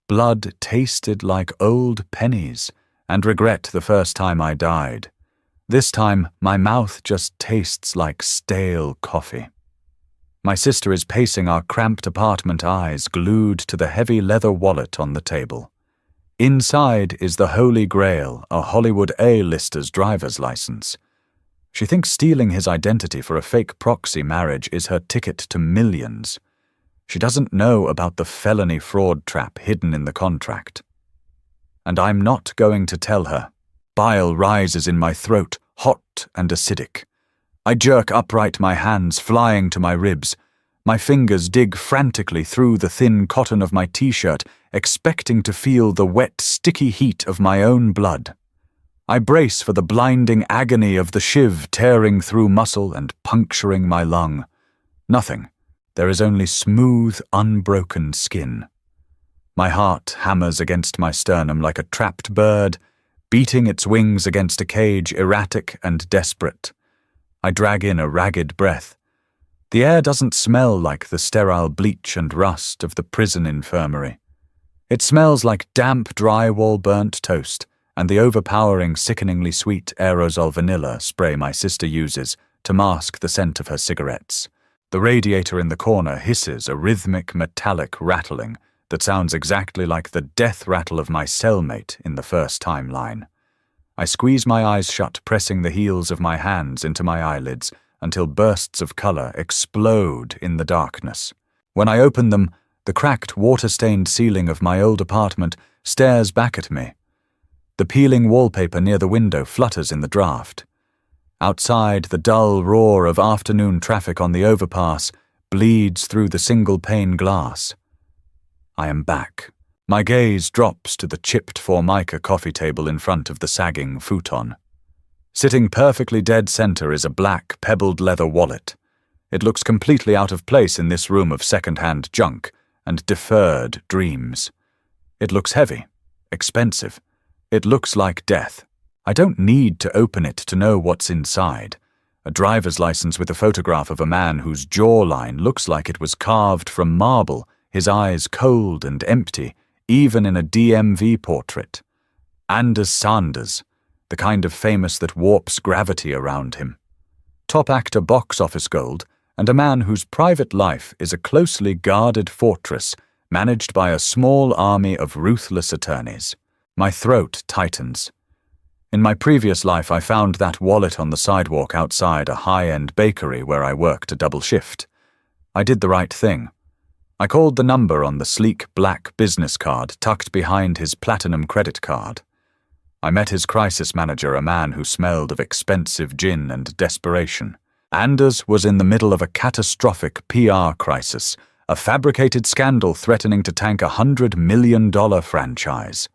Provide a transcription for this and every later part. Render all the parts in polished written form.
Blood tasted like old pennies, and regret the first time I died. This time, my mouth just tastes like stale coffee. My sister is pacing our cramped apartment, eyes glued to the heavy leather wallet on the table. Inside is the Holy Grail, a Hollywood A-lister's driver's license. She thinks stealing his identity for a fake proxy marriage is her ticket to millions. She doesn't know about the felony fraud trap hidden in the contract. And I'm not going to tell her. Bile rises in my throat, hot and acidic. I jerk upright, my hands flying to my ribs. My fingers dig frantically through the thin cotton of my t-shirt, expecting to feel the wet, sticky heat of my own blood. I brace for the blinding agony of the shiv tearing through muscle and puncturing my lung. Nothing. There is only smooth, unbroken skin. My heart hammers against my sternum like a trapped bird, beating its wings against a cage, erratic and desperate. I drag in a ragged breath. The air doesn't smell like the sterile bleach and rust of the prison infirmary. It smells like damp drywall burnt toast and the overpowering, sickeningly sweet aerosol vanilla spray my sister uses to mask the scent of her cigarettes. The radiator in the corner hisses a rhythmic, metallic rattling that sounds exactly like the death rattle of my cellmate in the first timeline. I squeeze my eyes shut, pressing the heels of my hands into my eyelids until bursts of color explode in the darkness. When I open them, the cracked, water-stained ceiling of my old apartment stares back at me. The peeling wallpaper near the window flutters in the draft. Outside, the dull roar of afternoon traffic on the overpass bleeds through the single-pane glass. I am back. My gaze drops to the chipped Formica coffee table in front of the sagging futon. Sitting perfectly dead center is a black, pebbled leather wallet. It looks completely out of place in this room of second-hand junk and deferred dreams. It looks heavy, expensive. It looks like death. I don't need to open it to know what's inside. A driver's license with a photograph of a man whose jawline looks like it was carved from marble, his eyes cold and empty, even in a DMV portrait. Anders Sanders, the kind of famous that warps gravity around him. Top actor box office gold, and a man whose private life is a closely guarded fortress managed by a small army of ruthless attorneys. My throat tightens. In my previous life, I found that wallet on the sidewalk outside a high-end bakery where I worked a double shift. I did the right thing. I called the number on the sleek black business card tucked behind his platinum credit card. I met his crisis manager, a man who smelled of expensive gin and desperation. Anders was in the middle of a catastrophic PR crisis, a fabricated scandal threatening to tank a $100 million franchise.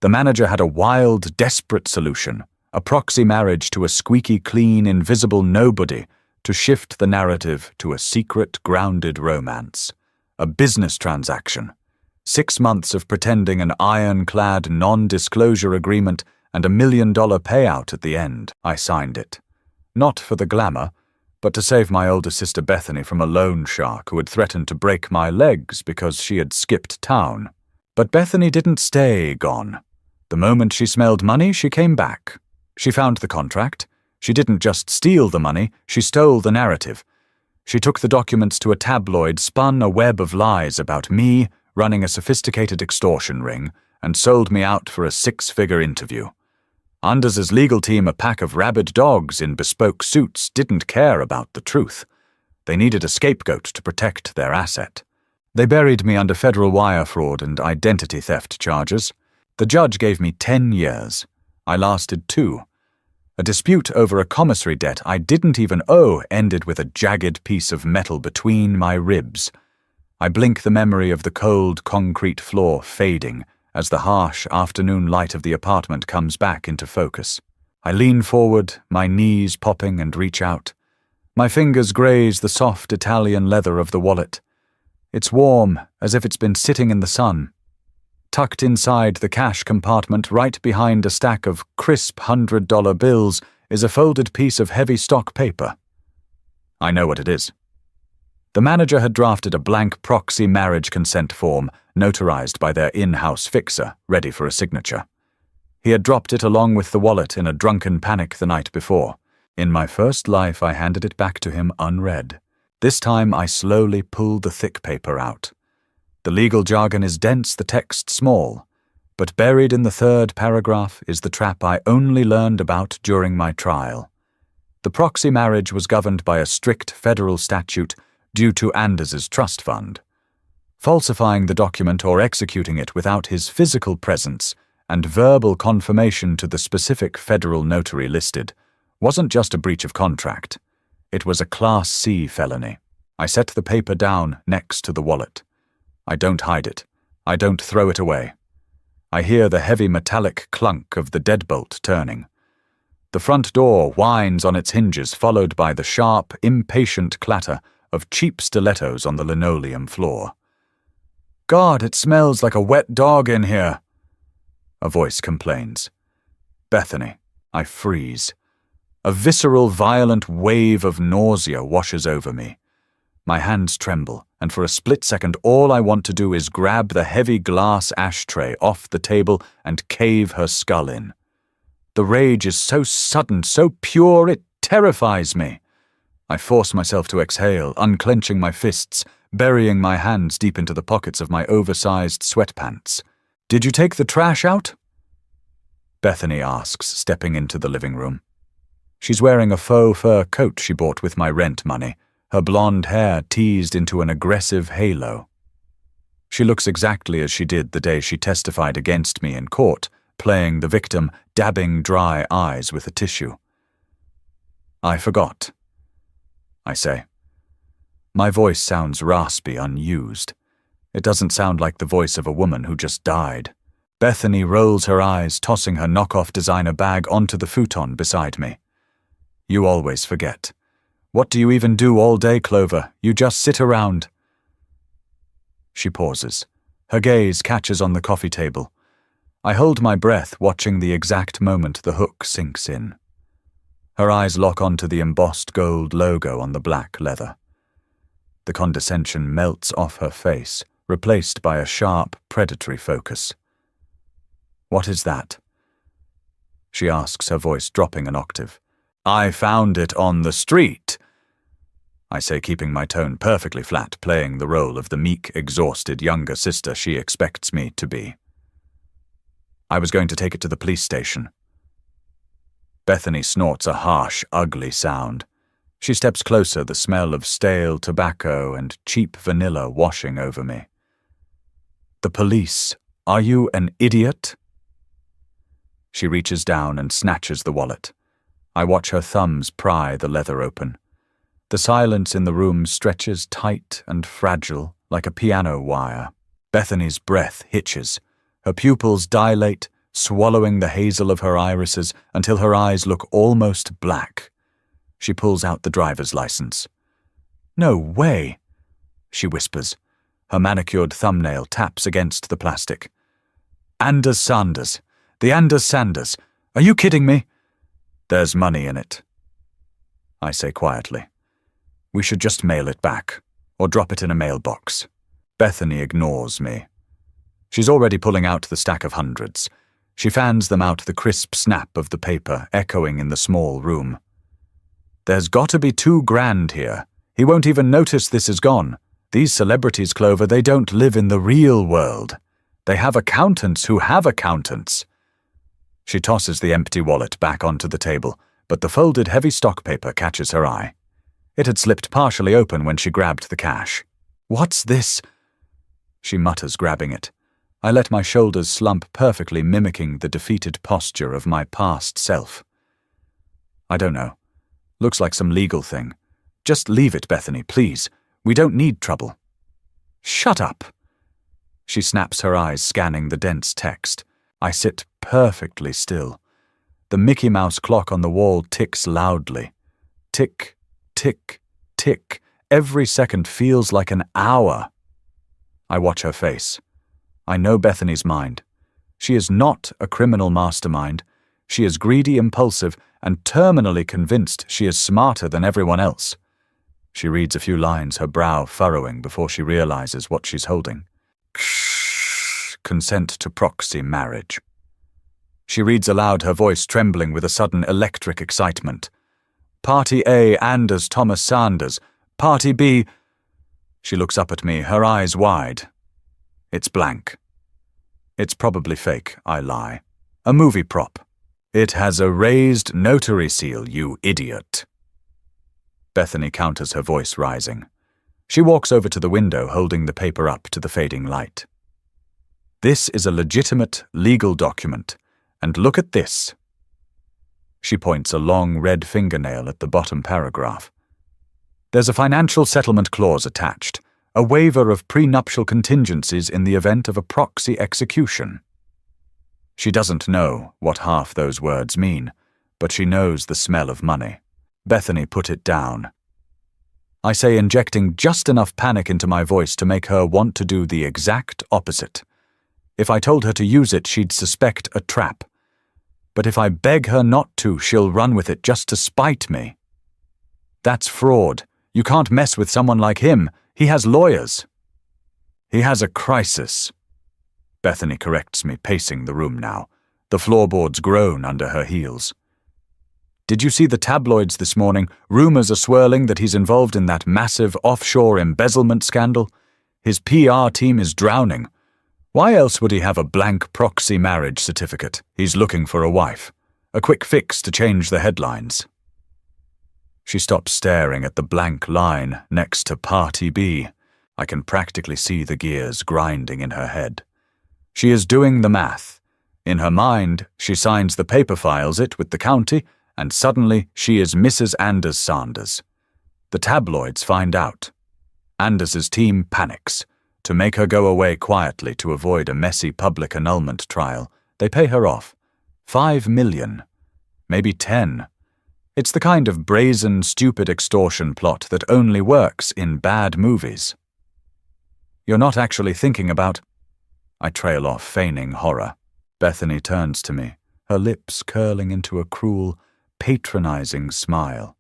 The manager had a wild, desperate solution, a proxy marriage to a squeaky clean, invisible nobody to shift the narrative to a secret, grounded romance. A business transaction. 6 months of pretending an ironclad non-disclosure agreement and $1 million payout at the end. I signed it. Not for the glamour, but to save my older sister Bethany from a loan shark who had threatened to break my legs because she had skipped town. But Bethany didn't stay gone. The moment she smelled money, she came back. She found the contract. She didn't just steal the money, she stole the narrative. She took the documents to a tabloid, spun a web of lies about me running a sophisticated extortion ring, and sold me out for a 6-figure interview. Anders's legal team, a pack of rabid dogs in bespoke suits, didn't care about the truth. They needed a scapegoat to protect their asset. They buried me under federal wire fraud and identity theft charges. The judge gave me 10 years. I lasted 2. A dispute over a commissary debt I didn't even owe ended with a jagged piece of metal between my ribs. I blink the memory of the cold concrete floor fading as the harsh afternoon light of the apartment comes back into focus. I lean forward, my knees popping, and reach out. My fingers graze the soft Italian leather of the wallet. It's warm, as if it's been sitting in the sun. Tucked inside the cash compartment, right behind a stack of crisp $100 bills, is a folded piece of heavy stock paper. I know what it is. The manager had drafted a blank proxy marriage consent form, notarized by their in-house fixer, ready for a signature. He had dropped it along with the wallet in a drunken panic the night before. In my first life, I handed it back to him unread. This time, I slowly pulled the thick paper out. The legal jargon is dense, the text small, but buried in the third paragraph is the trap I only learned about during my trial. The proxy marriage was governed by a strict federal statute due to Anders's trust fund. Falsifying the document or executing it without his physical presence and verbal confirmation to the specific federal notary listed wasn't just a breach of contract. It was a Class C felony. I set the paper down next to the wallet. I don't hide it. I don't throw it away. I hear the heavy metallic clunk of the deadbolt turning. The front door whines on its hinges, followed by the sharp, impatient clatter of cheap stilettos on the linoleum floor. "God, it smells like a wet dog in here," a voice complains. "Bethany." I freeze. A visceral, violent wave of nausea washes over me. My hands tremble, and for a split second all I want to do is grab the heavy glass ashtray off the table and cave her skull in. The rage is so sudden, so pure, it terrifies me. I force myself to exhale, unclenching my fists, burying my hands deep into the pockets of my oversized sweatpants. "Did you take the trash out?" Bethany asks, stepping into the living room. She's wearing a faux fur coat she bought with my rent money, her blonde hair teased into an aggressive halo. She looks exactly as she did the day she testified against me in court, playing the victim, dabbing dry eyes with a tissue. "I forgot," I say. My voice sounds raspy, unused. It doesn't sound like the voice of a woman who just died. Bethany rolls her eyes, tossing her knockoff designer bag onto the futon beside me. "You always forget. What do you even do all day, Clover? You just sit around." She pauses. Her gaze catches on the coffee table. I hold my breath, watching the exact moment the hook sinks in. Her eyes lock onto the embossed gold logo on the black leather. The condescension melts off her face, replaced by a sharp, predatory focus. "What is that?" she asks, her voice dropping an octave. "I found it on the street," I say, keeping my tone perfectly flat, playing the role of the meek, exhausted younger sister she expects me to be. "I was going to take it to the police station." Bethany snorts a harsh, ugly sound. She steps closer, the smell of stale tobacco and cheap vanilla washing over me. "The police? Are you an idiot?" She reaches down and snatches the wallet. I watch her thumbs pry the leather open. The silence in the room stretches tight and fragile like a piano wire. Bethany's breath hitches. Her pupils dilate, swallowing the hazel of her irises until her eyes look almost black. She pulls out the driver's license. "No way," she whispers. Her manicured thumbnail taps against the plastic. "Anders Sanders. The Anders Sanders. Are you kidding me?" "There's money in it," I say quietly. "We should just mail it back, or drop it in a mailbox." Bethany ignores me. She's already pulling out the stack of hundreds. She fans them out, the crisp snap of the paper echoing in the small room. "There's got to be $2,000 here. He won't even notice this is gone. These celebrities, Clover, they don't live in the real world. They have accountants who have accountants." She tosses the empty wallet back onto the table, but the folded heavy stock paper catches her eye. It had slipped partially open when she grabbed the cash. "What's this?" she mutters, grabbing it. I let my shoulders slump, perfectly mimicking the defeated posture of my past self. "I don't know. Looks like some legal thing. Just leave it, Bethany, please. We don't need trouble." "Shut up." She snaps her eyes, scanning the dense text. I sit perfectly still. The Mickey Mouse clock on the wall ticks loudly. Tick, tick, tick. Every second feels like an hour. I watch her face. I know Bethany's mind. She is not a criminal mastermind. She is greedy, impulsive, and terminally convinced she is smarter than everyone else. She reads a few lines, her brow furrowing before she realizes what she's holding. Consent to proxy marriage. She reads aloud, her voice trembling with a sudden electric excitement. Party A, Anders Thomas Sanders. Party B. She looks up at me, her eyes wide. It's blank. It's probably fake, I lie. A movie prop. It has a raised notary seal, you idiot. Bethany counters, her voice rising. She walks over to the window, holding the paper up to the fading light. This is a legitimate legal document, and look at this. She points a long red fingernail at the bottom paragraph. There's a financial settlement clause attached, a waiver of prenuptial contingencies in the event of a proxy execution. She doesn't know what half those words mean, but she knows the smell of money. Bethany put it down. I say, injecting just enough panic into my voice to make her want to do the exact opposite. If I told her to use it, she'd suspect a trap. But if I beg her not to, she'll run with it just to spite me. That's fraud. You can't mess with someone like him. He has lawyers. He has a crisis. Bethany corrects me, pacing the room now. The floorboards groan under her heels. Did you see the tabloids this morning? Rumors are swirling that he's involved in that massive offshore embezzlement scandal. His PR team is drowning. Why else would he have a blank proxy marriage certificate? He's looking for a wife. A quick fix to change the headlines. She stops staring at the blank line next to Party B. I can practically see the gears grinding in her head. She is doing the math. In her mind, she signs the paper, files it with the county, and suddenly she is Mrs. Anders Sanders. The tabloids find out. Anders's team panics. To make her go away quietly to avoid a messy public annulment trial, they pay her off. 5 million. Maybe 10. It's the kind of brazen, stupid extortion plot that only works in bad movies. You're not actually thinking about... I trail off, feigning horror. Bethany turns to me, her lips curling into a cruel, patronizing smile.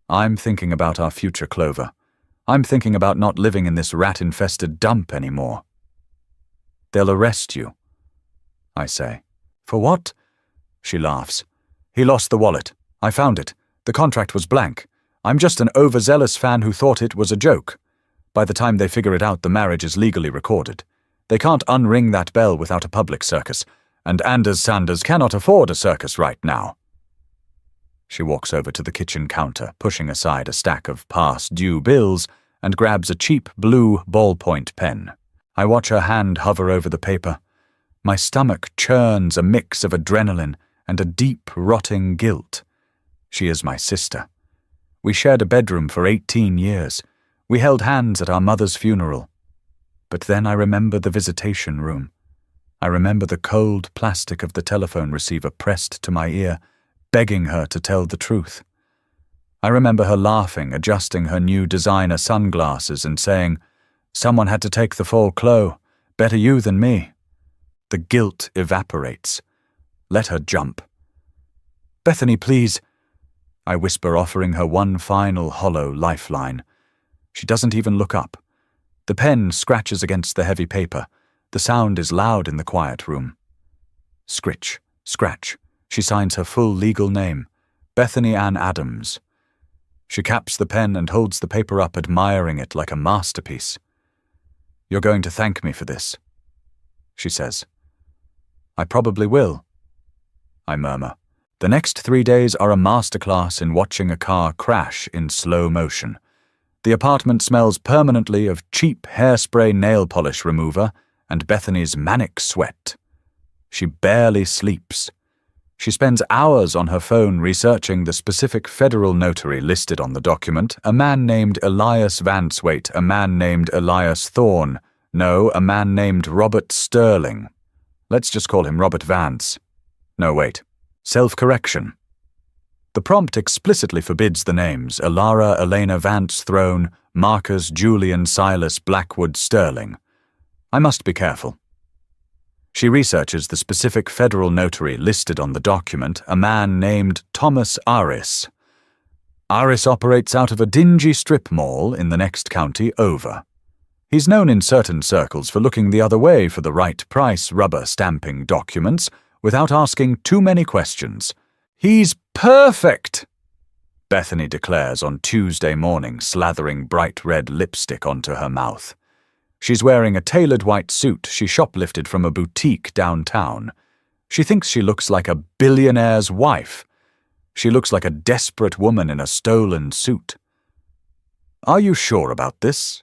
I'm thinking about our future, Clover. I'm thinking about not living in this rat-infested dump anymore. They'll arrest you, I say. For what? She laughs. He lost the wallet. I found it. The contract was blank. I'm just an overzealous fan who thought it was a joke. By the time they figure it out, the marriage is legally recorded. They can't unring that bell without a public circus, and Anders Sanders cannot afford a circus right now. She walks over to the kitchen counter, pushing aside a stack of past-due bills, and grabs a cheap blue ballpoint pen. I watch her hand hover over the paper. My stomach churns a mix of adrenaline and a deep, rotting guilt. She is my sister. We shared a bedroom for 18 years. We held hands at our mother's funeral. But then I remember the visitation room. I remember the cold plastic of the telephone receiver pressed to my ear, begging her to tell the truth. I remember her laughing, adjusting her new designer sunglasses and saying, "Someone had to take the fall, Chloe. Better you than me." The guilt evaporates. Let her jump. "Bethany, please," I whisper, offering her one final hollow lifeline. She doesn't even look up. The pen scratches against the heavy paper. The sound is loud in the quiet room. Scritch, scratch. She signs her full legal name, Bethany Ann Adams. She caps the pen and holds the paper up, admiring it like a masterpiece. "You're going to thank me for this," she says. "I probably will," I murmur. The next 3 days are a masterclass in watching a car crash in slow motion. The apartment smells permanently of cheap hairspray nail polish remover and Bethany's manic sweat. She barely sleeps. She spends hours on her phone researching the specific federal notary listed on the document, a man named Elias Vanswaite, a man named Elias Thorne, no, a man named Robert Sterling. Let's just call him Robert Vance. No, wait. Self-correction. The prompt explicitly forbids the names Alara Elena Vance Throne, Marcus Julian Silas Blackwood Sterling. I must be careful. She researches the specific federal notary listed on the document, a man named Thomas Aris. Aris operates out of a dingy strip mall in the next county over. He's known in certain circles for looking the other way for the right price rubber stamping documents without asking too many questions. He's perfect, Bethany declares on Tuesday morning, slathering bright red lipstick onto her mouth. She's wearing a tailored white suit she shoplifted from a boutique downtown. She thinks she looks like a billionaire's wife. She looks like a desperate woman in a stolen suit. Are you sure about this?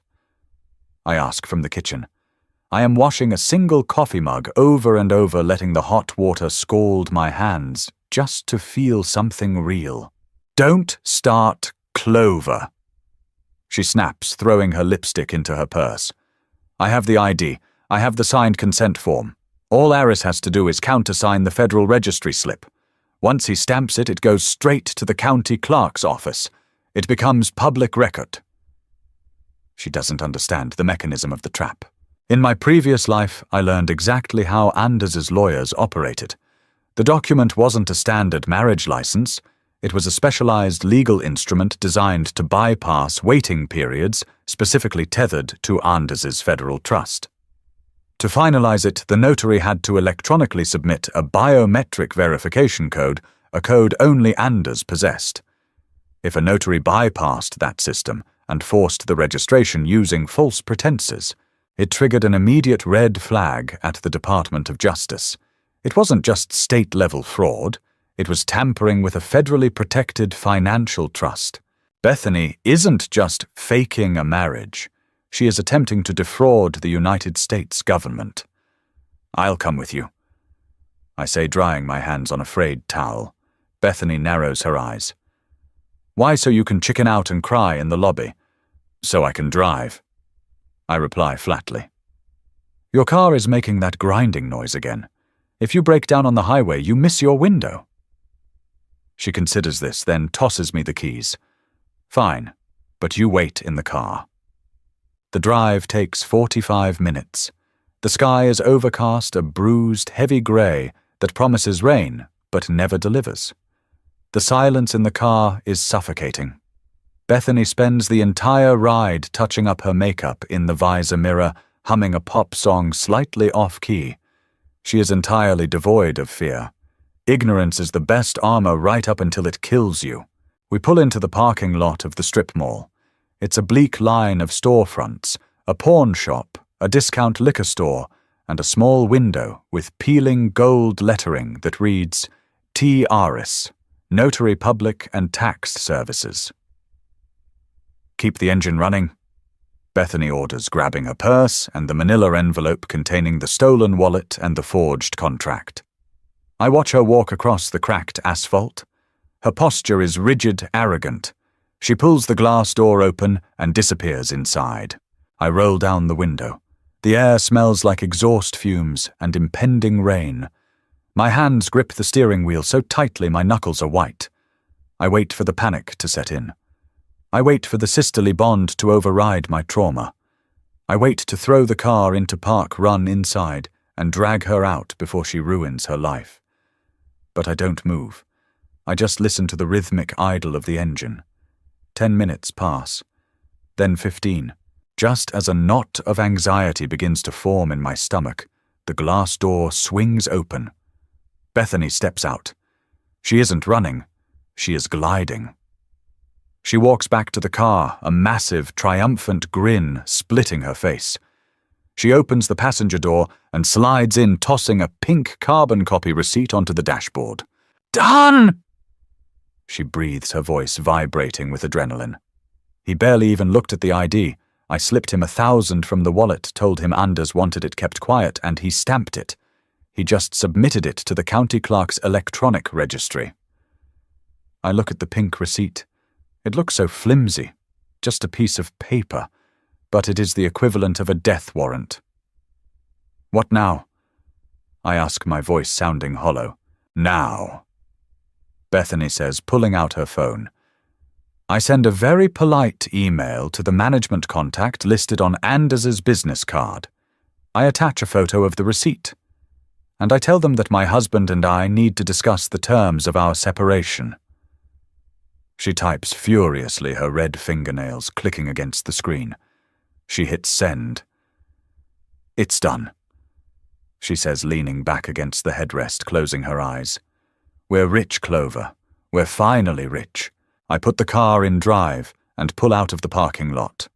I ask from the kitchen. I am washing a single coffee mug over and over, letting the hot water scald my hands just to feel something real. Don't start Clover. She snaps, throwing her lipstick into her purse. I have the ID. I have the signed consent form. All Aris has to do is countersign the federal registry slip. Once he stamps it, it goes straight to the county clerk's office. It becomes public record. She doesn't understand the mechanism of the trap. In my previous life, I learned exactly how Anders's lawyers operated. The document wasn't a standard marriage license. It was a specialized legal instrument designed to bypass waiting periods specifically tethered to Anders's federal trust. To finalize it, the notary had to electronically submit a biometric verification code, a code only Anders possessed. If a notary bypassed that system and forced the registration using false pretenses, it triggered an immediate red flag at the Department of Justice. It wasn't just state-level fraud. It was tampering with a federally protected financial trust. Bethany isn't just faking a marriage. She is attempting to defraud the United States government. I'll come with you, I say, drying my hands on a frayed towel. Bethany narrows her eyes. Why, so you can chicken out and cry in the lobby? So I can drive, I reply flatly. Your car is making that grinding noise again. If you break down on the highway, you miss your window. She considers this, then tosses me the keys. Fine, but you wait in the car. The drive takes 45 minutes. The sky is overcast, a bruised, heavy grey that promises rain but never delivers. The silence in the car is suffocating. Bethany spends the entire ride touching up her makeup in the visor mirror, humming a pop song slightly off-key. She is entirely devoid of fear. Ignorance is the best armor right up until it kills you. We pull into the parking lot of the strip mall. It's a bleak line of storefronts, a pawn shop, a discount liquor store, and a small window with peeling gold lettering that reads, T. Aris, Notary Public and Tax Services. Keep the engine running, Bethany orders, grabbing her purse and the manila envelope containing the stolen wallet and the forged contract. I watch her walk across the cracked asphalt. Her posture is rigid, arrogant. She pulls the glass door open and disappears inside. I roll down the window. The air smells like exhaust fumes and impending rain. My hands grip the steering wheel so tightly my knuckles are white. I wait for the panic to set in. I wait for the sisterly bond to override my trauma. I wait to throw the car into park run inside and drag her out before she ruins her life. But I don't move. I just listen to the rhythmic idle of the engine. 10 minutes pass, then 15. Just as a knot of anxiety begins to form in my stomach, the glass door swings open. Bethany steps out. She isn't running. She is gliding. She walks back to the car, a massive, triumphant grin splitting her face. She opens the passenger door and slides in, tossing a pink carbon copy receipt onto the dashboard. Done! She breathes, her voice vibrating with adrenaline. He barely even looked at the ID. I slipped him 1,000 from the wallet, told him Anders wanted it kept quiet, and he stamped it. He just submitted it to the county clerk's electronic registry. I look at the pink receipt. It looks so flimsy, just a piece of paper, but it is the equivalent of a death warrant. What now? I ask, my voice sounding hollow. Now, Bethany says, pulling out her phone. I send a very polite email to the management contact listed on Anders's business card. I attach a photo of the receipt. And I tell them that my husband and I need to discuss the terms of our separation. She types furiously, her red fingernails clicking against the screen. She hits send. "It's done," she says, leaning back against the headrest, closing her eyes. "We're rich, Clover. We're finally rich." I put the car in drive and pull out of the parking lot.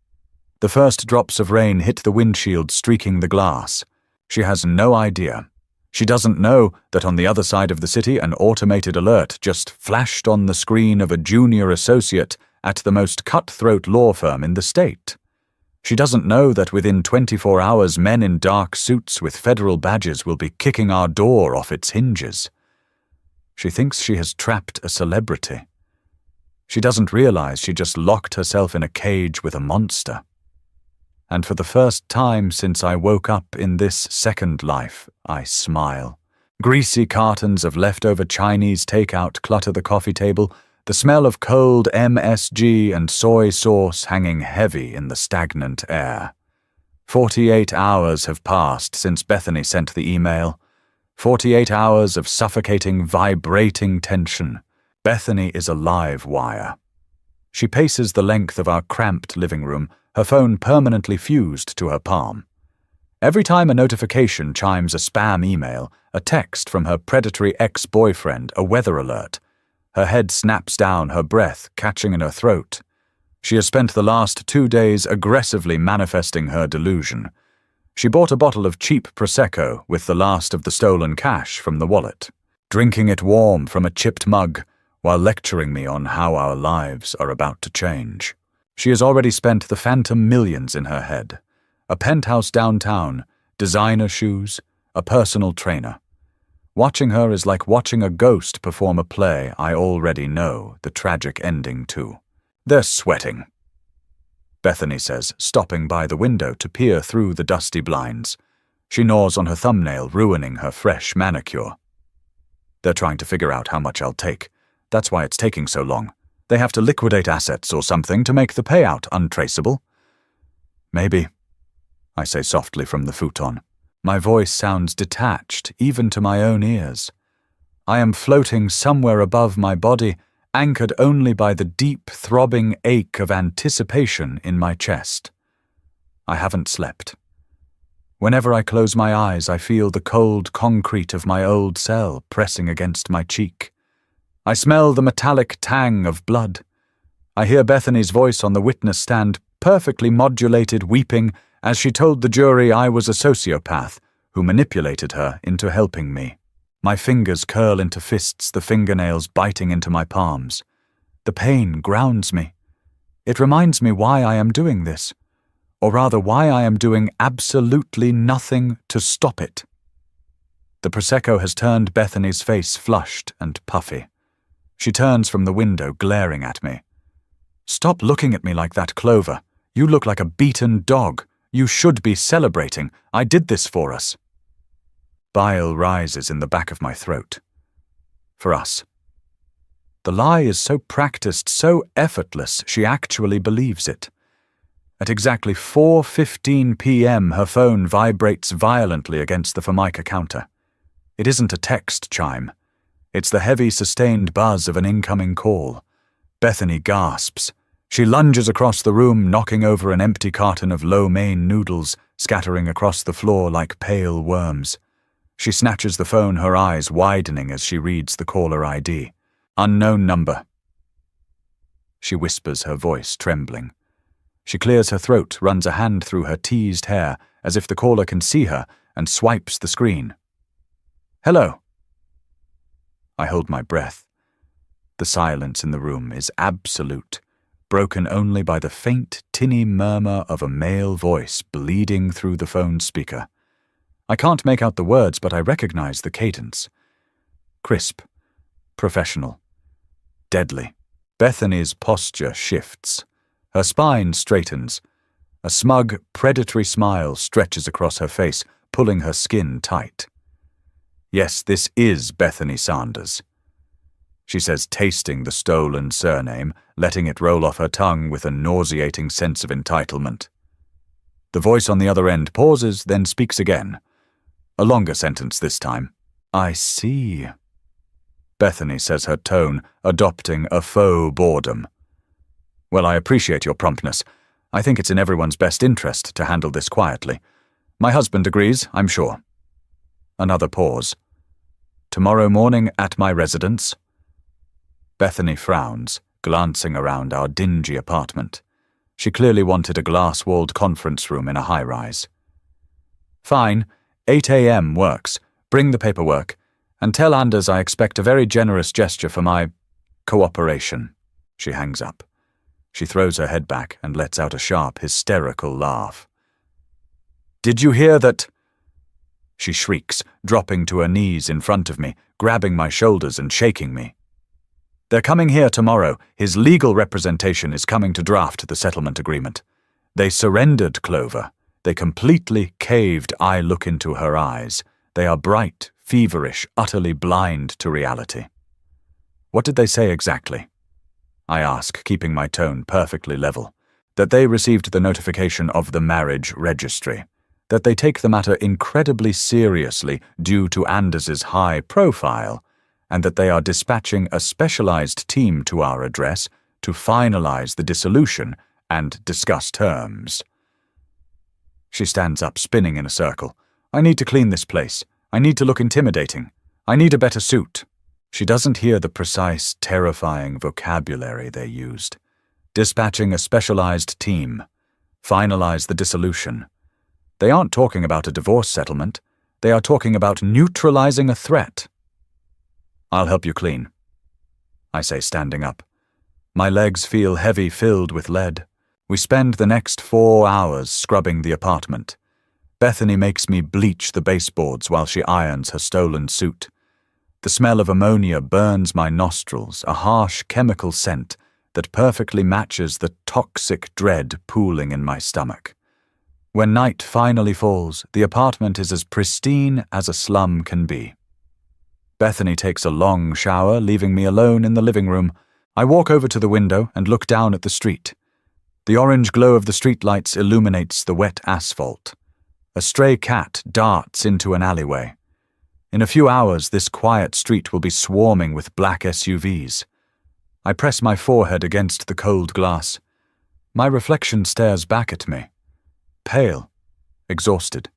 The first drops of rain hit the windshield, streaking the glass. She has no idea. She doesn't know that on the other side of the city an automated alert just flashed on the screen of a junior associate at the most cutthroat law firm in the state. She doesn't know that within 24 hours men in dark suits with federal badges will be kicking our door off its hinges. She thinks she has trapped a celebrity. She doesn't realize she just locked herself in a cage with a monster. And for the first time since I woke up in this second life, I smile. Greasy cartons of leftover Chinese takeout clutter the coffee table, the smell of cold MSG and soy sauce hanging heavy in the stagnant air. 48 hours have passed since Bethany sent the email. 48 hours of suffocating, vibrating tension. Bethany is a live wire. She paces the length of our cramped living room, her phone permanently fused to her palm. Every time a notification chimes a spam email, a text from her predatory ex-boyfriend, a weather alert, her head snaps down, her breath catching in her throat. She has spent the last 2 days aggressively manifesting her delusion. She bought a bottle of cheap Prosecco with the last of the stolen cash from the wallet, drinking it warm from a chipped mug while lecturing me on how our lives are about to change. She has already spent the phantom millions in her head. A penthouse downtown, designer shoes, a personal trainer. Watching her is like watching a ghost perform a play I already know the tragic ending to. "They're sweating," Bethany says, stopping by the window to peer through the dusty blinds. She gnaws on her thumbnail, ruining her fresh manicure. "They're trying to figure out how much I'll take. That's why it's taking so long. They have to liquidate assets or something to make the payout untraceable." "Maybe," I say softly from the futon. My voice sounds detached, even to my own ears. I am floating somewhere above my body, anchored only by the deep, throbbing ache of anticipation in my chest. I haven't slept. Whenever I close my eyes, I feel the cold concrete of my old cell pressing against my cheek. I smell the metallic tang of blood. I hear Bethany's voice on the witness stand, perfectly modulated weeping, as she told the jury I was a sociopath who manipulated her into helping me. My fingers curl into fists, the fingernails biting into my palms. The pain grounds me. It reminds me why I am doing this, or rather why I am doing absolutely nothing to stop it. The Prosecco has turned Bethany's face flushed and puffy. She turns from the window, glaring at me. "Stop looking at me like that, Clover. You look like a beaten dog. You should be celebrating. I did this for us." Bile rises in the back of my throat. For us. The lie is so practiced, so effortless, she actually believes it. At exactly 4:15 p.m., her phone vibrates violently against the Formica counter. It isn't a text chime. It's the heavy, sustained buzz of an incoming call. Bethany gasps. She lunges across the room, knocking over an empty carton of lo mein noodles, scattering across the floor like pale worms. She snatches the phone, her eyes widening as she reads the caller ID. "Unknown number." She whispers, her voice trembling. She clears her throat, runs a hand through her teased hair, as if the caller can see her, and swipes the screen. "Hello." I hold my breath. The silence in the room is absolute, broken only by the faint, tinny murmur of a male voice bleeding through the phone speaker. I can't make out the words, but I recognize the cadence. Crisp, professional, deadly. Bethany's posture shifts. Her spine straightens. A smug, predatory smile stretches across her face, pulling her skin tight. Yes, this is Bethany Sanders, she says, tasting the stolen surname, letting it roll off her tongue with a nauseating sense of entitlement. The voice on the other end pauses, then speaks again. A longer sentence this time. "I see." Bethany says, her tone adopting a faux boredom. Well, I appreciate your promptness. I think it's in everyone's best interest to handle this quietly. My husband agrees, I'm sure. Another pause. Tomorrow morning at my residence? Bethany frowns, glancing around our dingy apartment. She clearly wanted a glass-walled conference room in a high-rise. Fine, 8 a.m. works. Bring the paperwork, and tell Anders I expect a very generous gesture for my cooperation. She hangs up. She throws her head back and lets out a sharp, hysterical laugh. Did you hear that? She shrieks, dropping to her knees in front of me, grabbing my shoulders and shaking me. They're coming here tomorrow. His legal representation is coming to draft the settlement agreement. They surrendered Clover. They completely caved. I look into her eyes. They are bright, feverish, utterly blind to reality. What did they say exactly? I ask, keeping my tone perfectly level. That they received the notification of the marriage registry. That they take the matter incredibly seriously due to Anders's high profile, and that they are dispatching a specialized team to our address to finalize the dissolution and discuss terms. She stands up, spinning in a circle. I need to clean this place. I need to look intimidating. I need a better suit. She doesn't hear the precise, terrifying vocabulary they used. Dispatching a specialized team. Finalize the dissolution. They aren't talking about a divorce settlement. They are talking about neutralizing a threat. I'll help you clean, I say, standing up. My legs feel heavy, filled with lead. We spend the next 4 hours scrubbing the apartment. Bethany makes me bleach the baseboards while she irons her stolen suit. The smell of ammonia burns my nostrils, a harsh chemical scent that perfectly matches the toxic dread pooling in my stomach. When night finally falls, the apartment is as pristine as a slum can be. Bethany takes a long shower, leaving me alone in the living room. I walk over to the window and look down at the street. The orange glow of the streetlights illuminates the wet asphalt. A stray cat darts into an alleyway. In a few hours, this quiet street will be swarming with black SUVs. I press my forehead against the cold glass. My reflection stares back at me. Pale, exhausted,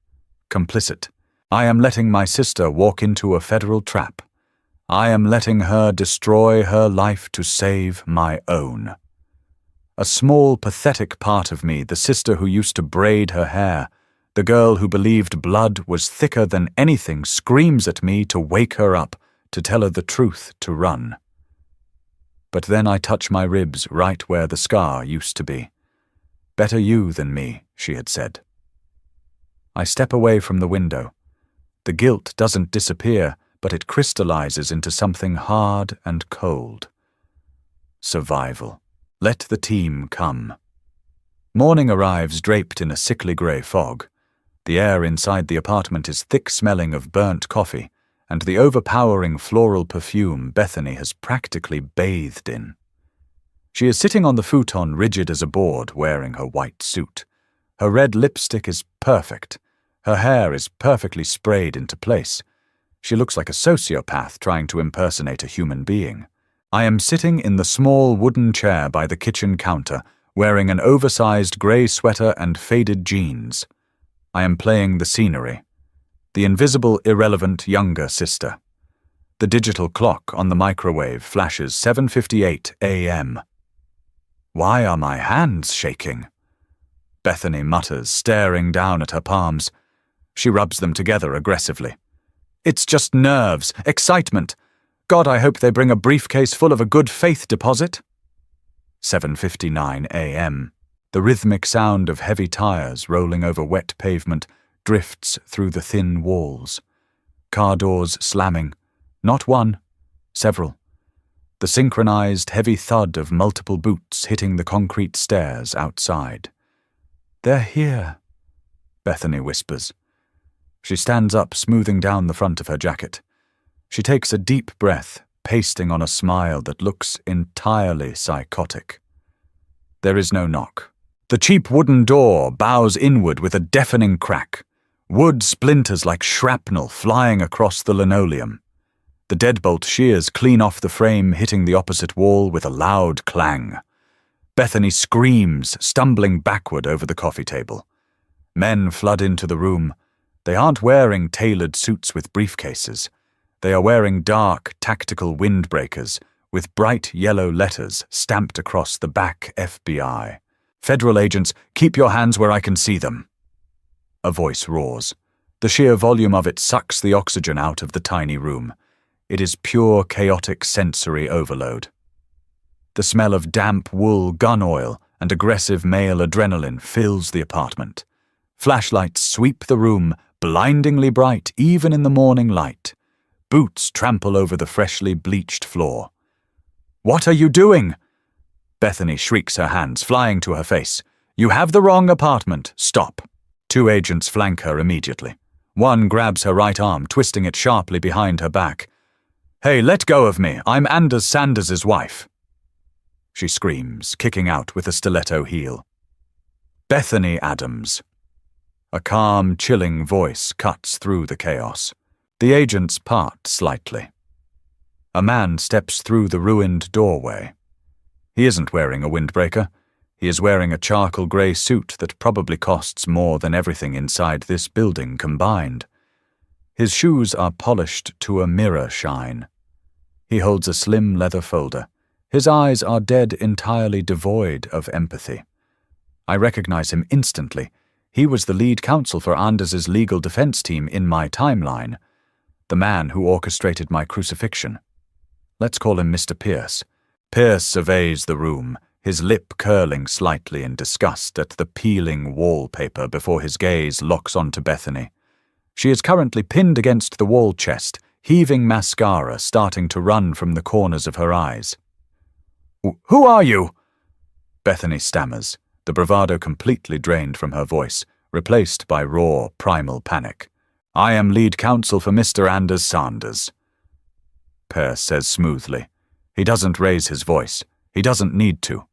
complicit. I am letting my sister walk into a federal trap. I am letting her destroy her life to save my own. A small, pathetic part of me, the sister who used to braid her hair, the girl who believed blood was thicker than anything, screams at me to wake her up, to tell her the truth, to run. But then I touch my ribs right where the scar used to be. Better you than me, she had said. I step away from the window. The guilt doesn't disappear, but it crystallizes into something hard and cold. Survival. Let the team come. Morning arrives draped in a sickly grey fog. The air inside the apartment is thick-smelling of burnt coffee, and the overpowering floral perfume Bethany has practically bathed in. She is sitting on the futon rigid as a board, wearing her white suit. Her red lipstick is perfect. Her hair is perfectly sprayed into place. She looks like a sociopath trying to impersonate a human being. I am sitting in the small wooden chair by the kitchen counter, wearing an oversized grey sweater and faded jeans. I am playing the scenery. The invisible, irrelevant younger sister. The digital clock on the microwave flashes 7:58 a.m. Why are my hands shaking? Bethany mutters, staring down at her palms. She rubs them together aggressively. It's just nerves, excitement. God, I hope they bring a briefcase full of a good faith deposit. 7:59 a.m. The rhythmic sound of heavy tires rolling over wet pavement drifts through the thin walls. Car doors slamming. Not one, several. The synchronized heavy thud of multiple boots hitting the concrete stairs outside. They're here, Bethany whispers. She stands up, smoothing down the front of her jacket. She takes a deep breath, pasting on a smile that looks entirely psychotic. There is no knock. The cheap wooden door bows inward with a deafening crack. Wood splinters like shrapnel flying across the linoleum. The The deadbolt shears clean off the frame, hitting the opposite wall with a loud clang. Bethany screams, stumbling backward over the coffee table. Men flood into the room. They aren't wearing tailored suits with briefcases. They are wearing dark, tactical windbreakers with bright yellow letters stamped across the back FBI. Federal agents, keep your hands where I can see them. A voice roars. The sheer volume of it sucks the oxygen out of the tiny room. It is pure chaotic sensory overload. The smell of damp wool, gun oil, and aggressive male adrenaline fills the apartment. Flashlights sweep the room, blindingly bright even in the morning light. Boots trample over the freshly bleached floor. "What are you doing?" Bethany shrieks, her hands flying to her face. "You have the wrong apartment. Stop." 2 agents flank her immediately. One grabs her right arm, twisting it sharply behind her back. "Hey, let go of me. I'm Anders Sanders' wife." She screams, kicking out with a stiletto heel. "Bethany Adams." A calm, chilling voice cuts through the chaos. The agents part slightly. A man steps through the ruined doorway. He isn't wearing a windbreaker. He is wearing a charcoal grey suit that probably costs more than everything inside this building combined. His shoes are polished to a mirror shine. He holds a slim leather folder. His eyes are dead, entirely devoid of empathy. I recognize him instantly. He was the lead counsel for Anders's legal defense team in my timeline. The man who orchestrated my crucifixion. Let's call him Mr. Pierce. Pierce surveys the room, his lip curling slightly in disgust at the peeling wallpaper before his gaze locks onto Bethany. She is currently pinned against the wall chest, heaving mascara starting to run from the corners of her eyes. "Who are you?" Bethany stammers, the bravado completely drained from her voice, replaced by raw, primal panic. "I am lead counsel for Mr. Anders Sanders." Pierce says smoothly. He doesn't raise his voice. He doesn't need to.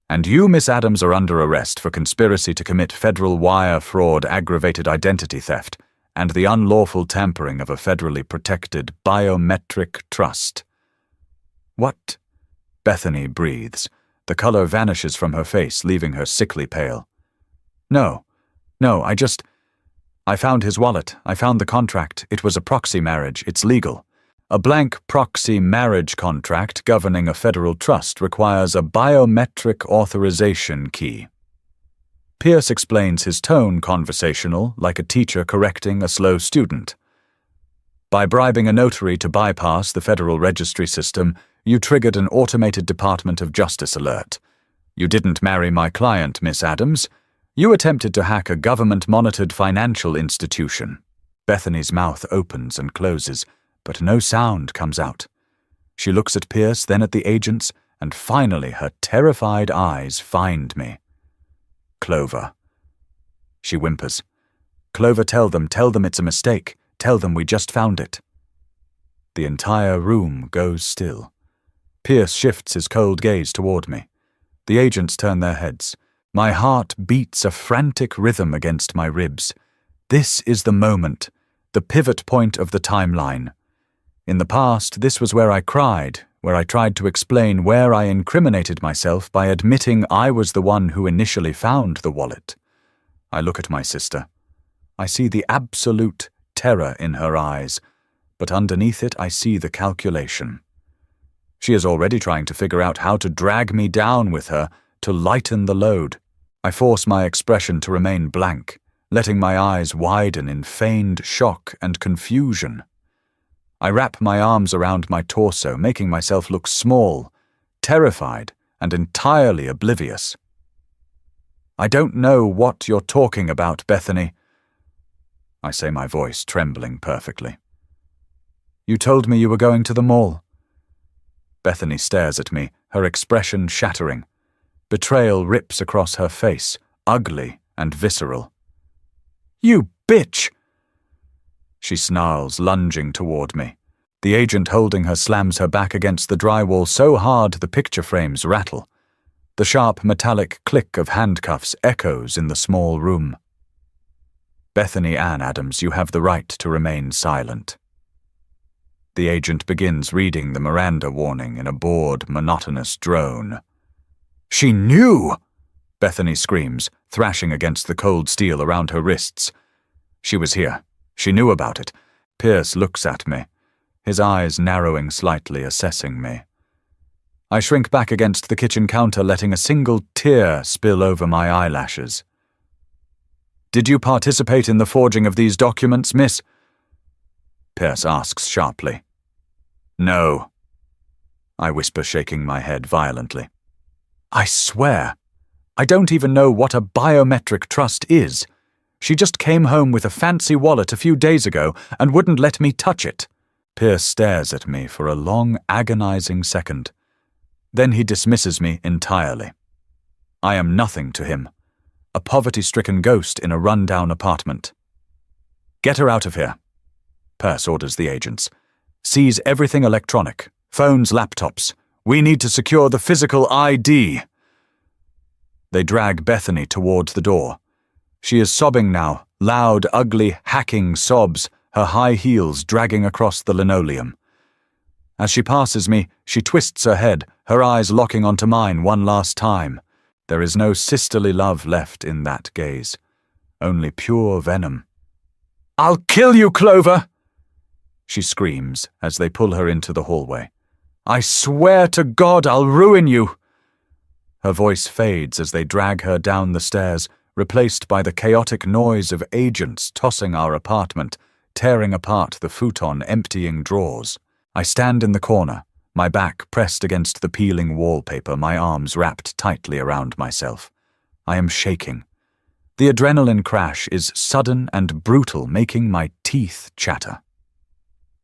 "And you, Miss Adams, are under arrest for conspiracy to commit federal wire fraud, aggravated identity theft, and the unlawful tampering of a federally protected biometric trust." "What?" Bethany breathes. The color vanishes from her face, leaving her sickly pale. No, I found his wallet. I found the contract. It was a proxy marriage. It's legal. A blank proxy marriage contract governing a federal trust requires a biometric authorization key." Pierce explains, his tone conversational, like a teacher correcting a slow student. "By bribing a notary to bypass the federal registry system, you triggered an automated Department of Justice alert. You didn't marry my client, Miss Adams. You attempted to hack a government-monitored financial institution." Bethany's mouth opens and closes, but no sound comes out. She looks at Pierce, then at the agents, and finally her terrified eyes find me. "Clover." She whimpers. "Clover, tell them it's a mistake. Tell them we just found it." The entire room goes still. Pierce shifts his cold gaze toward me. The agents turn their heads. My heart beats a frantic rhythm against my ribs. This is the moment, the pivot point of the timeline. In the past, this was where I cried, where I tried to explain, where I incriminated myself by admitting I was the one who initially found the wallet. I look at my sister. I see the absolute terror in her eyes, but underneath it I see the calculation. She is already trying to figure out how to drag me down with her, to lighten the load. I force my expression to remain blank, letting my eyes widen in feigned shock and confusion. I wrap my arms around my torso, making myself look small, terrified, and entirely oblivious. "I don't know what you're talking about, Bethany," I say, my voice trembling perfectly. "You told me you were going to the mall." Bethany stares at me, her expression shattering. Betrayal rips across her face, ugly and visceral. "You bitch!" She snarls, lunging toward me. The agent holding her slams her back against the drywall so hard the picture frames rattle. The sharp metallic click of handcuffs echoes in the small room. "Bethany Ann Adams, you have the right to remain silent." The agent begins reading the Miranda warning in a bored, monotonous drone. "She knew!" Bethany screams, thrashing against the cold steel around her wrists. She was here. She knew about it. Pierce looks at me, his eyes narrowing slightly, assessing me. I shrink back against the kitchen counter, letting a single tear spill over my eyelashes. "Did you participate in the forging of these documents, miss?" Pierce asks sharply. "No," I whisper, shaking my head violently. "I swear, I don't even know what a biometric trust is. She just came home with a fancy wallet a few days ago and wouldn't let me touch it." Pierce stares at me for a long, agonizing second. Then he dismisses me entirely. I am nothing to him, a poverty-stricken ghost in a run-down apartment. "Get her out of here," Pierce orders the agents. "Seize everything electronic, phones, laptops. We need to secure the physical ID." They drag Bethany towards the door. She is sobbing now, loud, ugly, hacking sobs, her high heels dragging across the linoleum. As she passes me, she twists her head, her eyes locking onto mine one last time. There is no sisterly love left in that gaze, only pure venom. "I'll kill you, Clover!" she screams as they pull her into the hallway. "I swear to God I'll ruin you!" Her voice fades as they drag her down the stairs, replaced by the chaotic noise of agents tossing our apartment, tearing apart the futon, emptying drawers. I stand in the corner, my back pressed against the peeling wallpaper, my arms wrapped tightly around myself. I am shaking. The adrenaline crash is sudden and brutal, making my teeth chatter.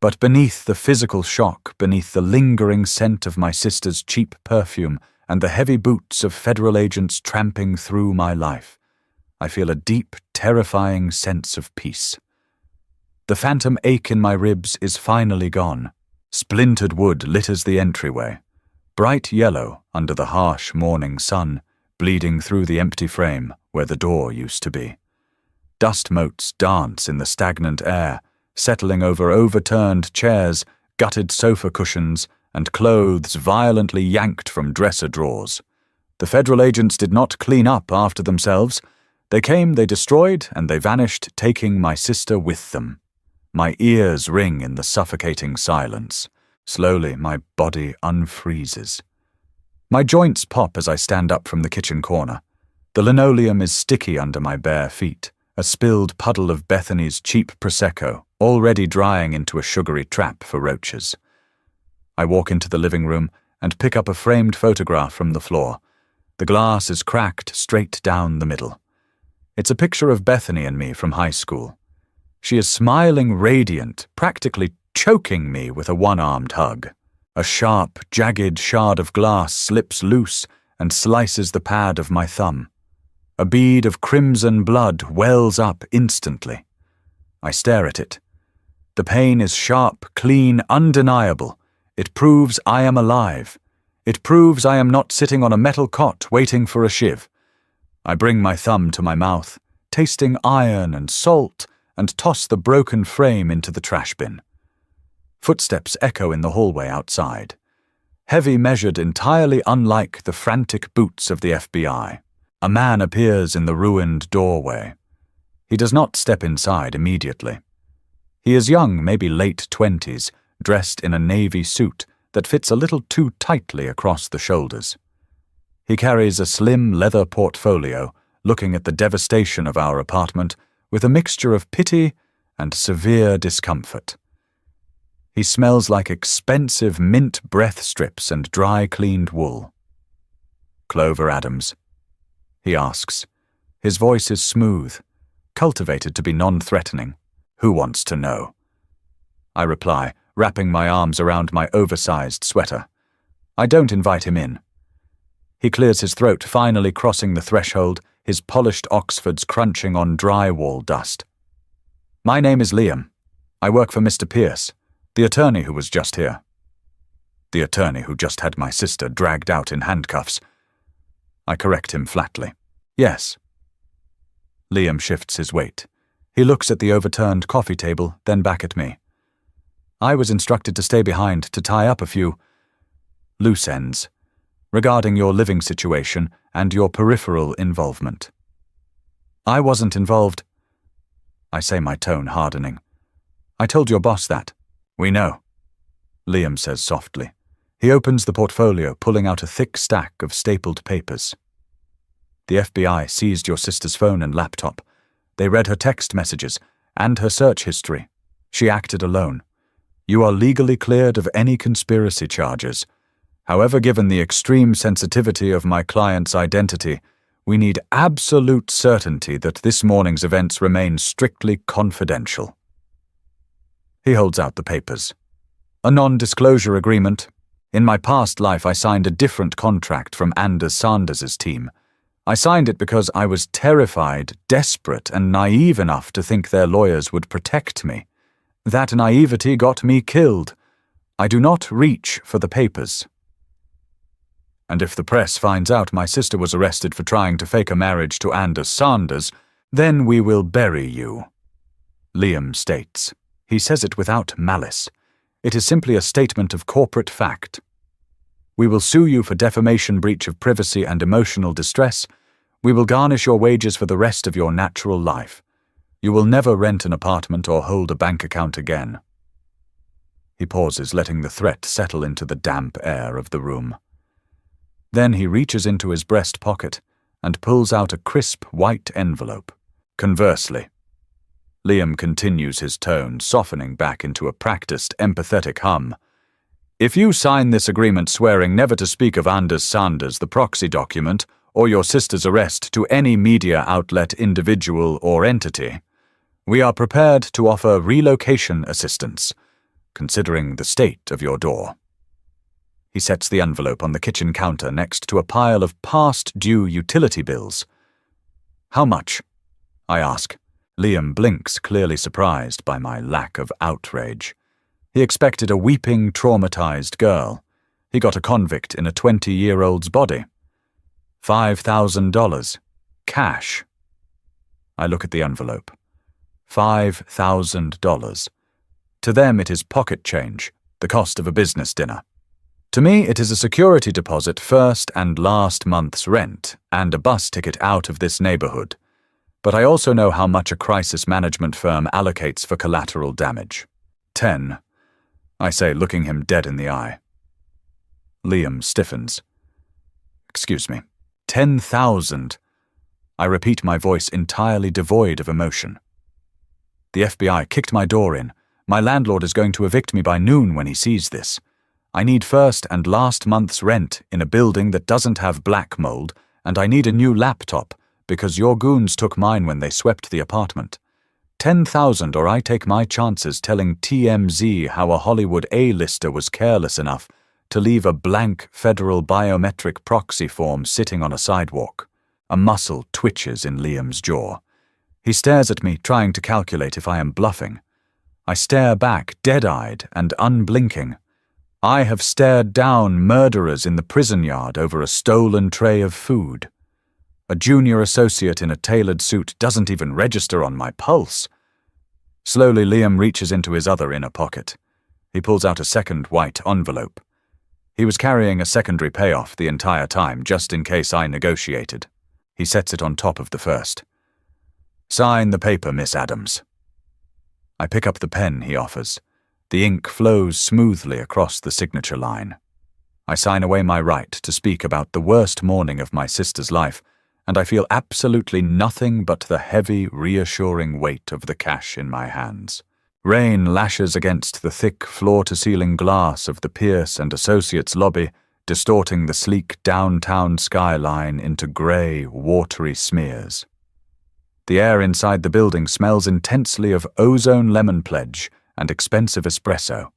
But beneath the physical shock, beneath the lingering scent of my sister's cheap perfume and the heavy boots of federal agents tramping through my life, I feel a deep, terrifying sense of peace. The phantom ache in my ribs is finally gone. Splintered wood litters the entryway, bright yellow under the harsh morning sun, bleeding through the empty frame where the door used to be. Dust motes dance in the stagnant air, settling over overturned chairs, gutted sofa cushions, and clothes violently yanked from dresser drawers. The federal agents did not clean up after themselves. They came, they destroyed, and they vanished, taking my sister with them. My ears ring in the suffocating silence. Slowly, my body unfreezes. My joints pop as I stand up from the kitchen corner. The linoleum is sticky under my bare feet, a spilled puddle of Bethany's cheap Prosecco, already drying into a sugary trap for roaches. I walk into the living room and pick up a framed photograph from the floor. The glass is cracked straight down the middle. It's a picture of Bethany and me from high school. She is smiling, radiant, practically choking me with a one-armed hug. A sharp, jagged shard of glass slips loose and slices the pad of my thumb. A bead of crimson blood wells up instantly. I stare at it. The pain is sharp, clean, undeniable. It proves I am alive. It proves I am not sitting on a metal cot waiting for a shiv. I bring my thumb to my mouth, tasting iron and salt, and toss the broken frame into the trash bin. Footsteps echo in the hallway outside. Heavy measured entirely unlike the frantic boots of the FBI. A man appears in the ruined doorway. He does not step inside immediately. He is young, maybe late 20s, dressed in a navy suit that fits a little too tightly across the shoulders. He carries a slim leather portfolio, looking at the devastation of our apartment with a mixture of pity and severe discomfort. He smells like expensive mint breath strips and dry-cleaned wool. "Clover Adams?" he asks. His voice is smooth, cultivated to be non-threatening. "Who wants to know?" I reply, wrapping my arms around my oversized sweater. I don't invite him in. He clears his throat, finally crossing the threshold, his polished Oxfords crunching on drywall dust. "My name is Liam. I work for Mr. Pierce, the attorney who was just here." The attorney who just had my sister dragged out in handcuffs. I correct him flatly. "Yes." Liam shifts his weight. He looks at the overturned coffee table, then back at me. I was instructed to stay behind to tie up a few loose ends regarding your living situation and your peripheral involvement. I wasn't involved. I say, my tone hardening. I told your boss that. We know, Liam says softly. He opens the portfolio, pulling out a thick stack of stapled papers. The FBI seized your sister's phone and laptop. They read her text messages and her search history. She acted alone. You are legally cleared of any conspiracy charges. However, given the extreme sensitivity of my client's identity, we need absolute certainty that this morning's events remain strictly confidential. He holds out the papers. A non-disclosure agreement. In my past life, I signed a different contract from Anders Sanders's team. I signed it because I was terrified, desperate, and naive enough to think their lawyers would protect me. That naivety got me killed. I do not reach for the papers. And if the press finds out my sister was arrested for trying to fake a marriage to Anders Sanders, then we will bury you, Liam states. He says it without malice. It is simply a statement of corporate fact. We will sue you for defamation, breach of privacy, and emotional distress. We will garnish your wages for the rest of your natural life. You will never rent an apartment or hold a bank account again. He pauses, letting the threat settle into the damp air of the room. Then he reaches into his breast pocket and pulls out a crisp white envelope. Conversely, Liam continues, his tone softening back into a practiced, empathetic hum. If you sign this agreement swearing never to speak of Anders Sanders, the proxy document, or your sister's arrest to any media outlet, individual, or entity, we are prepared to offer relocation assistance, considering the state of your door. He sets the envelope on the kitchen counter next to a pile of past-due utility bills. How much? I ask. Liam blinks, clearly surprised by my lack of outrage. He expected a weeping, traumatized girl. He got a convict in a 20-year-old's body. $5,000. Cash. I look at the envelope. $5,000. To them it is pocket change, the cost of a business dinner. To me, it is a security deposit, first and last month's rent, and a bus ticket out of this neighborhood. But I also know how much a crisis management firm allocates for collateral damage. 10, I say, looking him dead in the eye. Liam stiffens. Excuse me. 10,000. I repeat, my voice entirely devoid of emotion. The FBI kicked my door in. My landlord is going to evict me by noon when he sees this. I need first and last month's rent in a building that doesn't have black mold, and I need a new laptop because your goons took mine when they swept the apartment. 10,000, or I take my chances telling TMZ how a Hollywood A-lister was careless enough to leave a blank federal biometric proxy form sitting on a sidewalk. A muscle twitches in Liam's jaw. He stares at me, trying to calculate if I am bluffing. I stare back, dead-eyed and unblinking. I have stared down murderers in the prison yard over a stolen tray of food. A junior associate in a tailored suit doesn't even register on my pulse. Slowly, Liam reaches into his other inner pocket. He pulls out a second white envelope. He was carrying a secondary payoff the entire time, just in case I negotiated. He sets it on top of the first. Sign the paper, Miss Adams. I pick up the pen he offers. The ink flows smoothly across the signature line. I sign away my right to speak about the worst morning of my sister's life, and I feel absolutely nothing but the heavy, reassuring weight of the cash in my hands. Rain lashes against the thick floor-to-ceiling glass of the Pierce and Associates lobby, distorting the sleek downtown skyline into grey, watery smears. The air inside the building smells intensely of ozone lemon pledge and expensive espresso.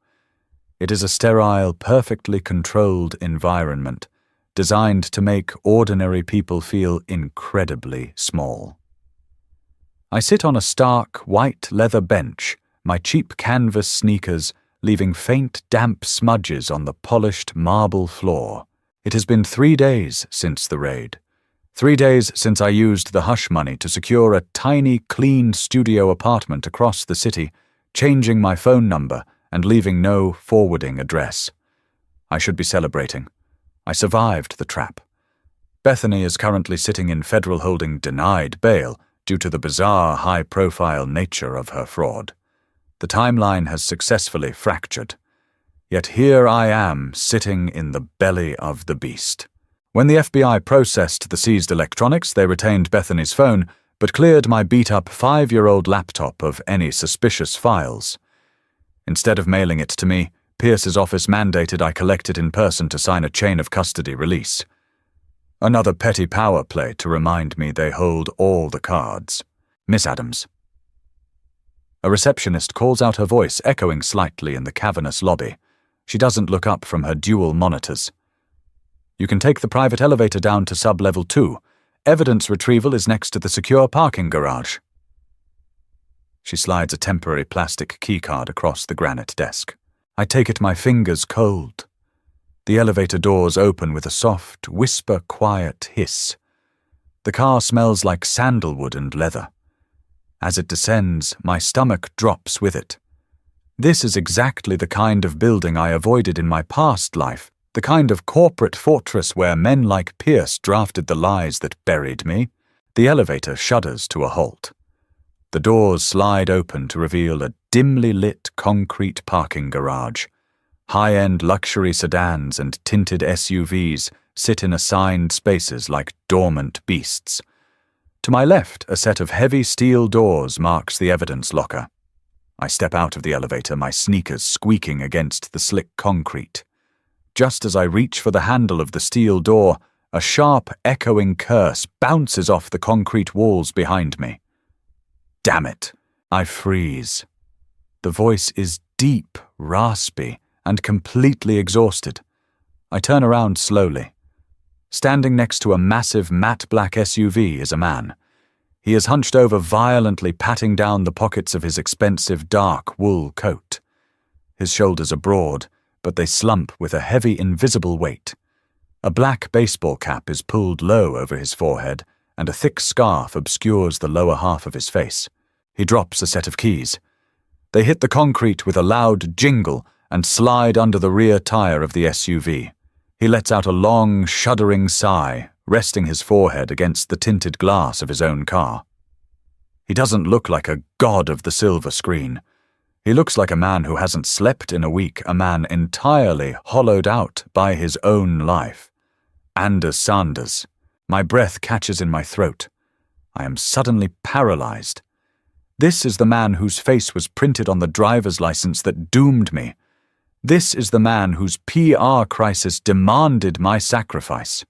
It is a sterile, perfectly controlled environment, designed to make ordinary people feel incredibly small. I sit on a stark, white leather bench, my cheap canvas sneakers leaving faint, damp smudges on the polished marble floor. It has been 3 days since the raid. 3 days since I used the hush money to secure a tiny, clean studio apartment across the city, changing my phone number and leaving no forwarding address. I should be celebrating. I survived the trap. Bethany is currently sitting in federal holding denied bail due to the bizarre, high-profile nature of her fraud. The timeline has successfully fractured. Yet here I am, sitting in the belly of the beast. When the FBI processed the seized electronics, they retained Bethany's phone, but cleared my beat-up 5-year-old laptop of any suspicious files. Instead of mailing it to me, Pierce's office mandated I collect it in person to sign a chain of custody release. Another petty power play to remind me they hold all the cards. Miss Adams. A receptionist calls out her voice, echoing slightly in the cavernous lobby. She doesn't look up from her dual monitors. You can take the private elevator down to sub-level 2. Evidence retrieval is next to the secure parking garage. She slides a temporary plastic keycard across the granite desk. I take it my fingers cold. The elevator doors open with a soft, whisper-quiet hiss. The car smells like sandalwood and leather. As it descends, my stomach drops with it. This is exactly the kind of building I avoided in my past life, the kind of corporate fortress where men like Pierce drafted the lies that buried me. The elevator shudders to a halt. The doors slide open to reveal a dimly lit concrete parking garage. High-end luxury sedans and tinted SUVs sit in assigned spaces like dormant beasts. To my left, a set of heavy steel doors marks the evidence locker. I step out of the elevator, my sneakers squeaking against the slick concrete. Just as I reach for the handle of the steel door, a sharp, echoing curse bounces off the concrete walls behind me. Damn it! I freeze. The voice is deep, raspy, and completely exhausted. I turn around slowly. Standing next to a massive matte black SUV is a man. He is hunched over violently, patting down the pockets of his expensive dark wool coat. His shoulders are broad, but they slump with a heavy invisible weight. A black baseball cap is pulled low over his forehead, and a thick scarf obscures the lower half of his face. He drops a set of keys. They hit the concrete with a loud jingle and slide under the rear tire of the SUV. He lets out a long, shuddering sigh, resting his forehead against the tinted glass of his own car. He doesn't look like a god of the silver screen. He looks like a man who hasn't slept in a week, a man entirely hollowed out by his own life. Anders Sanders. My breath catches in my throat. I am suddenly paralyzed. This is the man whose face was printed on the driver's license that doomed me. This is the man whose PR crisis demanded my sacrifice.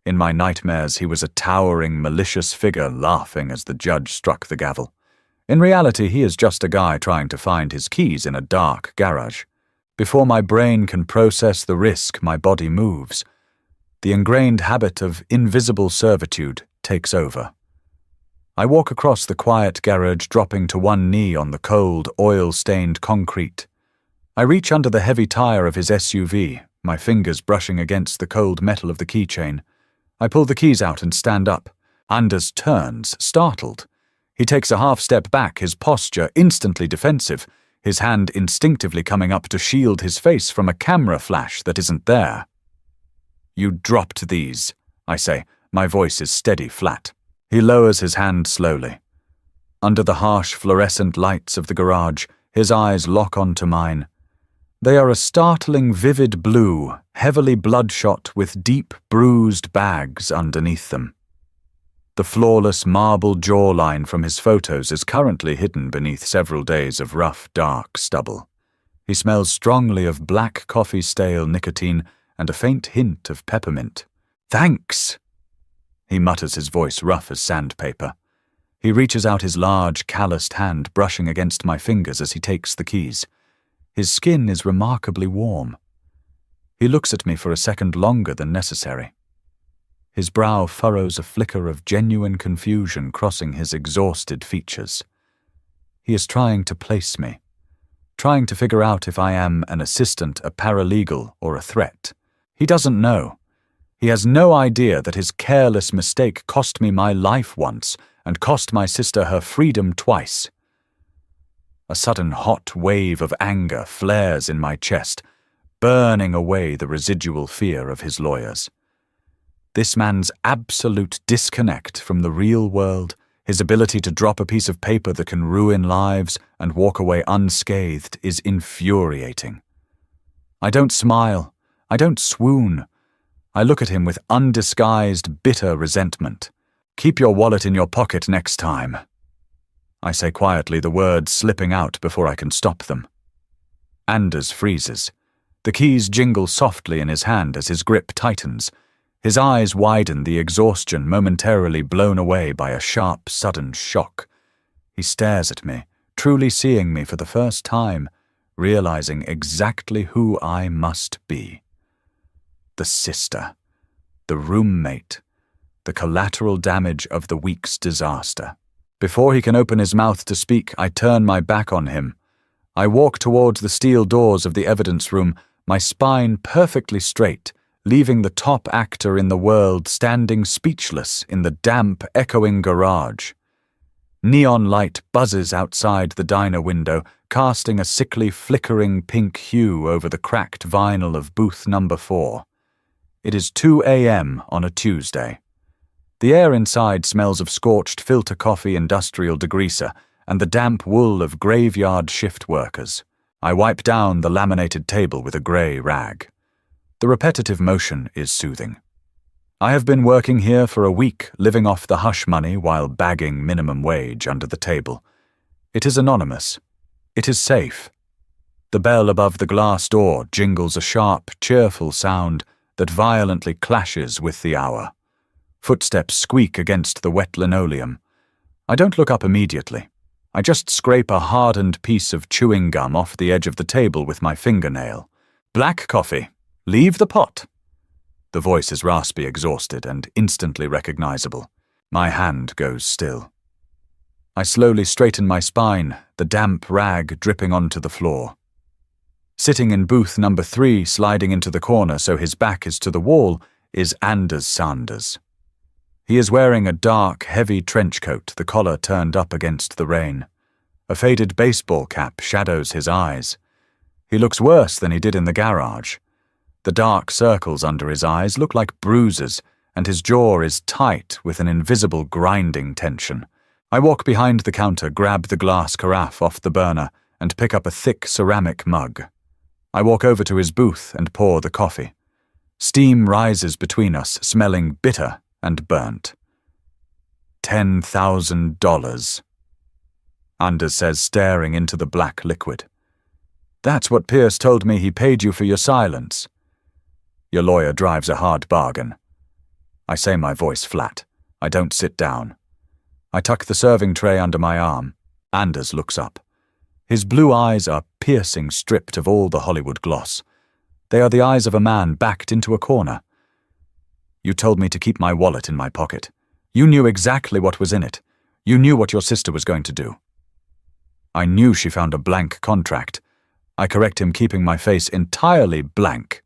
In my nightmares, he was a towering, malicious figure laughing as the judge struck the gavel. In reality, he is just a guy trying to find his keys in a dark garage. Before my brain can process the risk, my body moves. The ingrained habit of invisible servitude takes over. I walk across the quiet garage, dropping to one knee on the cold, oil-stained concrete. I reach under the heavy tire of his SUV, my fingers brushing against the cold metal of the keychain. I pull the keys out and stand up. Anders turns, startled. He takes a half step back, his posture instantly defensive, his hand instinctively coming up to shield his face from a camera flash that isn't there. "You dropped these," I say. My voice is steady, flat. He lowers his hand slowly. Under the harsh fluorescent lights of the garage, his eyes lock onto mine. They are a startling vivid blue, heavily bloodshot with deep bruised bags underneath them. The flawless marble jawline from his photos is currently hidden beneath several days of rough, dark stubble. He smells strongly of black coffee stale nicotine and a faint hint of peppermint. "Thanks!" He mutters, his voice rough as sandpaper. He reaches out his large, calloused hand, brushing against my fingers as he takes the keys. His skin is remarkably warm. He looks at me for a second longer than necessary. His brow furrows a flicker of genuine confusion crossing his exhausted features. He is trying to place me, trying to figure out if I am an assistant, a paralegal, or a threat. He doesn't know. He has no idea that his careless mistake cost me my life once and cost my sister her freedom twice. A sudden hot wave of anger flares in my chest, burning away the residual fear of his lawyers. This man's absolute disconnect from the real world, his ability to drop a piece of paper that can ruin lives and walk away unscathed, is infuriating. I don't smile. I don't swoon. I look at him with undisguised, bitter resentment. "Keep your wallet in your pocket next time." I say quietly, the words slipping out before I can stop them. Anders freezes. The keys jingle softly in his hand as his grip tightens. His eyes widen, the exhaustion momentarily blown away by a sharp, sudden shock. He stares at me, truly seeing me for the first time, realizing exactly who I must be. The sister, the roommate, the collateral damage of the week's disaster. Before he can open his mouth to speak, I turn my back on him. I walk towards the steel doors of the evidence room, my spine perfectly straight, leaving the top actor in the world standing speechless in the damp, echoing garage. Neon light buzzes outside the diner window, casting a sickly, flickering pink hue over the cracked vinyl of booth number 4. It is 2 a.m. on a Tuesday. The air inside smells of scorched filter coffee industrial degreaser and the damp wool of graveyard shift workers. I wipe down the laminated table with a grey rag. The repetitive motion is soothing. I have been working here for a week, living off the hush money while bagging minimum wage under the table. It is anonymous. It is safe. The bell above the glass door jingles a sharp, cheerful sound that violently clashes with the hour. Footsteps squeak against the wet linoleum. I don't look up immediately. I just scrape a hardened piece of chewing gum off the edge of the table with my fingernail. "Black coffee. Leave the pot." The voice is raspy, exhausted, and instantly recognizable. My hand goes still. I slowly straighten my spine, the damp rag dripping onto the floor. Sitting in booth number 3, sliding into the corner so his back is to the wall, is Anders Sanders. He is wearing a dark, heavy trench coat, the collar turned up against the rain. A faded baseball cap shadows his eyes. He looks worse than he did in the garage. The dark circles under his eyes look like bruises, and his jaw is tight with an invisible grinding tension. I walk behind the counter, grab the glass carafe off the burner, and pick up a thick ceramic mug. I walk over to his booth and pour the coffee. Steam rises between us, smelling bitter and burnt. $10,000. Anders says, staring into the black liquid. "That's what Pierce told me he paid you for your silence." "Your lawyer drives a hard bargain." I say, my voice flat. I don't sit down. I tuck the serving tray under my arm. Anders looks up. His blue eyes are piercing, stripped of all the Hollywood gloss. They are the eyes of a man backed into a corner. "You told me to keep my wallet in my pocket. You knew exactly what was in it. You knew what your sister was going to do." I knew she found a blank contract. I correct him, keeping my face entirely blank.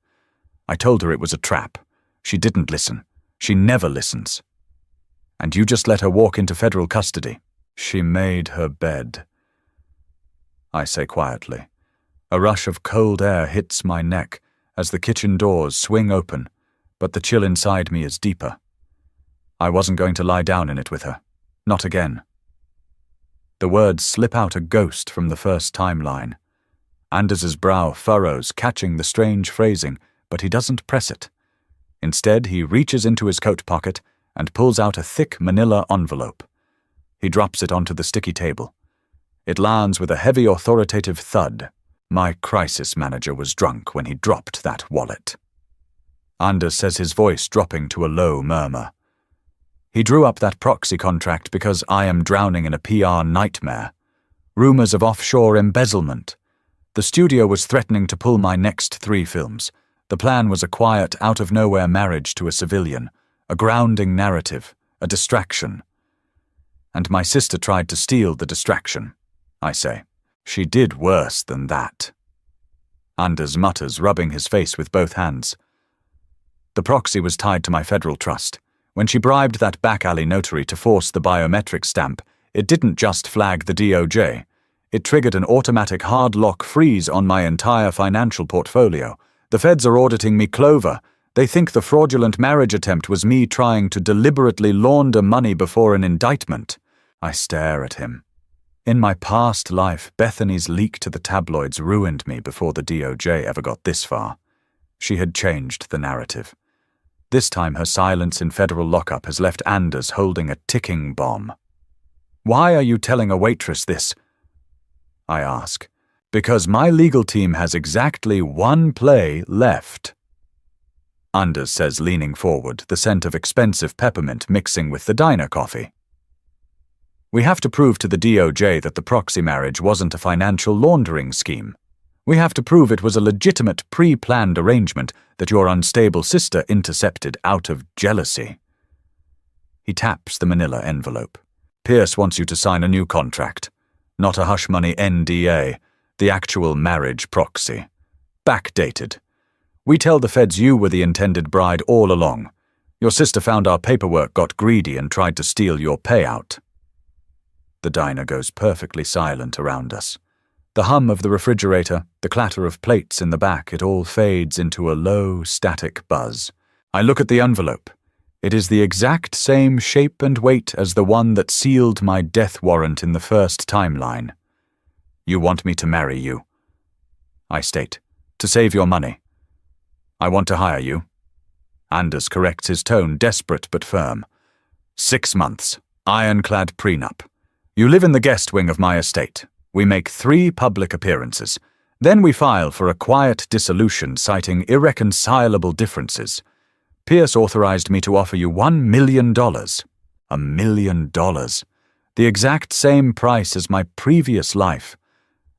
I told her it was a trap. She didn't listen. She never listens. "And you just let her walk into federal custody." "She made her bed," I say quietly. A rush of cold air hits my neck as the kitchen doors swing open, but the chill inside me is deeper. I wasn't going to lie down in it with her. Not again. The words slip out a ghost from the first timeline. Anders's brow furrows, catching the strange phrasing, but he doesn't press it. Instead, he reaches into his coat pocket and pulls out a thick manila envelope. He drops it onto the sticky table. It lands with a heavy, authoritative thud. My crisis manager was drunk when he dropped that wallet. Anders says, his voice dropping to a low murmur. "He drew up that proxy contract because I am drowning in a PR nightmare. Rumors of offshore embezzlement. The studio was threatening to pull my next 3 films. The plan was a quiet, out-of-nowhere marriage to a civilian, a grounding narrative, a distraction. And my sister tried to steal the distraction," I say. "She did worse than that." Anders mutters, rubbing his face with both hands. "The proxy was tied to my federal trust. When she bribed that back-alley notary to force the biometric stamp, it didn't just flag the DOJ. It triggered an automatic hard lock freeze on my entire financial portfolio. The feds are auditing me, Clover. They think the fraudulent marriage attempt was me trying to deliberately launder money before an indictment. I stare at him. In my past life, Bethany's leak to the tabloids ruined me before the DOJ ever got this far. She had changed the narrative. This time her silence in federal lockup has left Anders holding a ticking bomb. "Why are you telling a waitress this?" I ask. "Because my legal team has exactly one play left," Anders says, leaning forward, the scent of expensive peppermint mixing with the diner coffee. "We have to prove to the DOJ that the proxy marriage wasn't a financial laundering scheme. We have to prove it was a legitimate, pre-planned arrangement that your unstable sister intercepted out of jealousy." He taps the manila envelope. "Pierce wants you to sign a new contract. Not a hush money NDA, the actual marriage proxy. Backdated. We tell the feds you were the intended bride all along. Your sister found our paperwork, got greedy, and tried to steal your payout." The diner goes perfectly silent around us. The hum of the refrigerator, the clatter of plates in the back, it all fades into a low, static buzz. I look at the envelope. It is the exact same shape and weight as the one that sealed my death warrant in the first timeline. "You want me to marry you," I state, "to save your money. I want to hire you." Anders corrects his tone, desperate but firm. 6 months, ironclad prenup. You live in the guest wing of my estate. We make 3 public appearances. Then we file for a quiet dissolution citing irreconcilable differences. Pierce authorized me to offer you $1 million. $1 million. The exact same price as my previous life.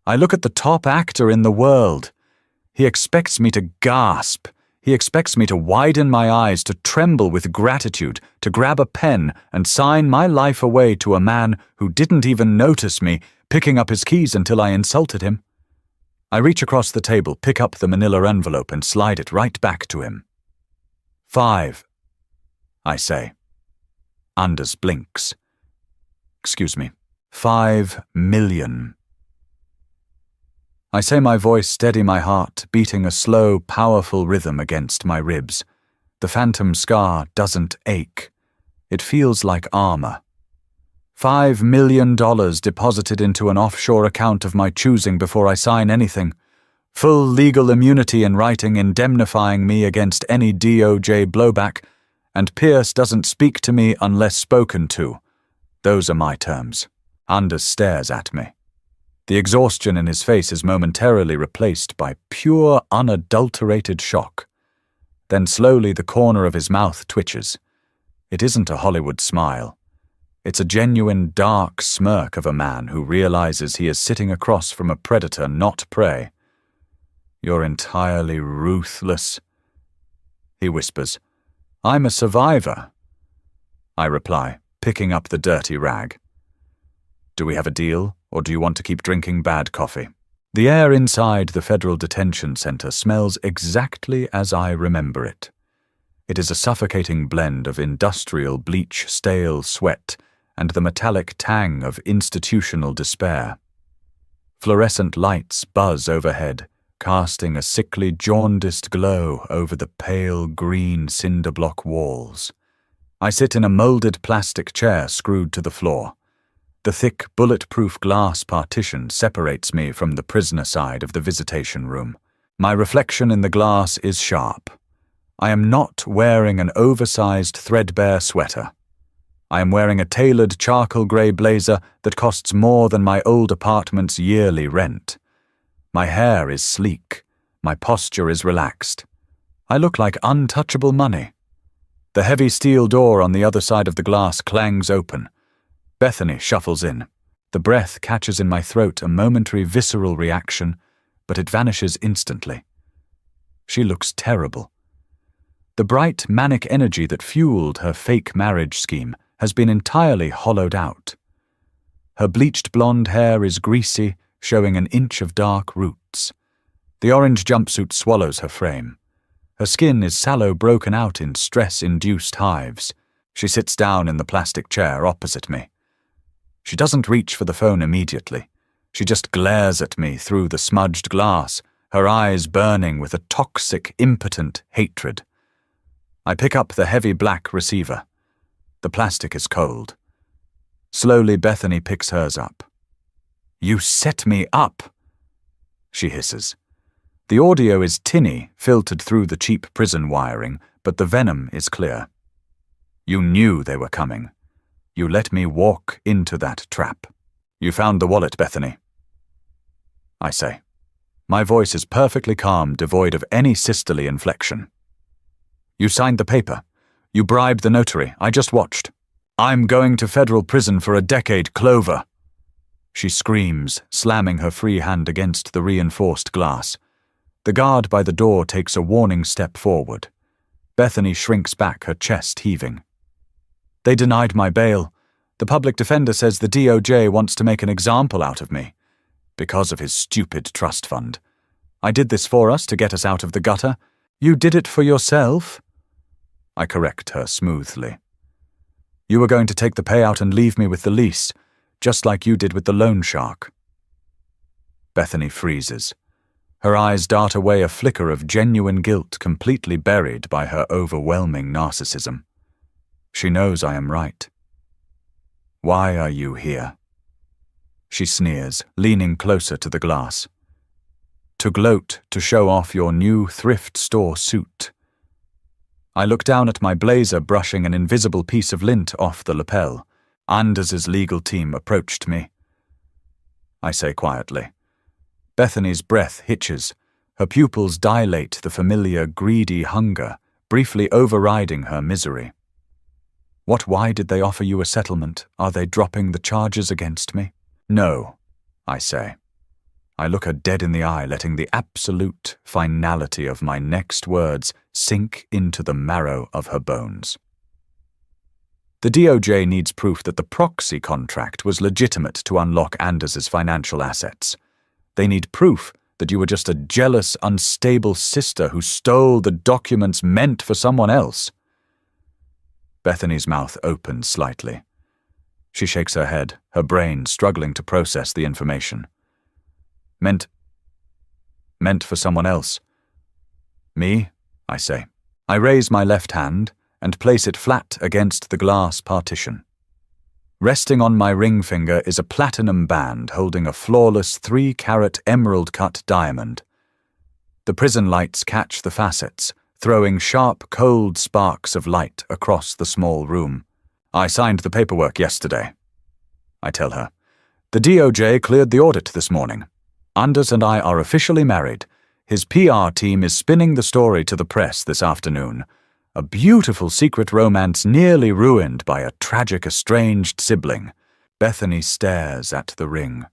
I look at the top actor in the world. He expects me to gasp. He expects me to widen my eyes, to tremble with gratitude, to grab a pen and sign my life away to a man who didn't even notice me, picking up his keys until I insulted him. I reach across the table, pick up the manila envelope and slide it right back to him. 5, I say. Anders blinks. Excuse me. 5 million. I say, my voice steady, my heart beating a slow, powerful rhythm against my ribs. The phantom scar doesn't ache. It feels like armor. $5 million deposited into an offshore account of my choosing before I sign anything. Full legal immunity in writing indemnifying me against any DOJ blowback, and Pierce doesn't speak to me unless spoken to. Those are my terms. Anders stares at me. The exhaustion in his face is momentarily replaced by pure, unadulterated shock. Then slowly the corner of his mouth twitches. It isn't a Hollywood smile. It's a genuine, dark smirk of a man who realizes he is sitting across from a predator, not prey. "You're entirely ruthless," he whispers. "I'm a survivor," I reply, picking up the dirty rag. "Do we have a deal, or do you want to keep drinking bad coffee?" The air inside the federal detention center smells exactly as I remember it. It is a suffocating blend of industrial bleach, stale sweat, and the metallic tang of institutional despair. Fluorescent lights buzz overhead, casting a sickly, jaundiced glow over the pale green cinder block walls. I sit in a molded plastic chair screwed to the floor. The thick, bulletproof glass partition separates me from the prisoner side of the visitation room. My reflection in the glass is sharp. I am not wearing an oversized, threadbare sweater. I am wearing a tailored charcoal grey blazer that costs more than my old apartment's yearly rent. My hair is sleek. My posture is relaxed. I look like untouchable money. The heavy steel door on the other side of the glass clangs open. Bethany shuffles in. The breath catches in my throat, a momentary visceral reaction, but it vanishes instantly. She looks terrible. The bright, manic energy that fueled her fake marriage scheme has been entirely hollowed out. Her bleached blonde hair is greasy, showing an inch of dark roots. The orange jumpsuit swallows her frame. Her skin is sallow, broken out in stress-induced hives. She sits down in the plastic chair opposite me. She doesn't reach for the phone immediately. She just glares at me through the smudged glass, her eyes burning with a toxic, impotent hatred. I pick up the heavy black receiver. The plastic is cold. Slowly, Bethany picks hers up. "You set me up," she hisses. The audio is tinny, filtered through the cheap prison wiring, but the venom is clear. "You knew they were coming. You let me walk into that trap. You found the wallet, Bethany," I say. My voice is perfectly calm, devoid of any sisterly inflection. "You signed the paper. You bribed the notary. I just watched. I'm going to federal prison for a decade, Clover," she screams, slamming her free hand against the reinforced glass. The guard by the door takes a warning step forward. Bethany shrinks back, her chest heaving. "They denied my bail. The public defender says the DOJ wants to make an example out of me. Because of his stupid trust fund. I did this for us to get us out of the gutter. You did it for yourself," I correct her smoothly. "You were going to take the payout and leave me with the lease, just like you did with the loan shark." Bethany freezes. Her eyes dart away, a flicker of genuine guilt completely buried by her overwhelming narcissism. She knows I am right. "Why are you here?" she sneers, leaning closer to the glass. "To gloat, to show off your new thrift store suit." I look down at my blazer, brushing an invisible piece of lint off the lapel. Anders's legal team approached me. I say quietly. Bethany's breath hitches. Her pupils dilate, the familiar greedy hunger, briefly overriding her misery. Why did they offer you a settlement? Are they dropping the charges against me?" "No," I say. I look her dead in the eye, letting the absolute finality of my next words sink into the marrow of her bones. "The DOJ needs proof that the proxy contract was legitimate to unlock Anders's financial assets. They need proof that you were just a jealous, unstable sister who stole the documents meant for someone else." Bethany's mouth opens slightly. She shakes her head, her brain struggling to process the information. Meant for someone else. "Me?" I say. I raise my left hand and place it flat against the glass partition. Resting on my ring finger is a platinum band holding a flawless 3-carat emerald-cut diamond. The prison lights catch the facets, throwing sharp, cold sparks of light across the small room. "I signed the paperwork yesterday," I tell her. "The DOJ cleared the audit this morning. Anders and I are officially married. His PR team is spinning the story to the press this afternoon. A beautiful secret romance nearly ruined by a tragic estranged sibling." Bethany stares at the ring.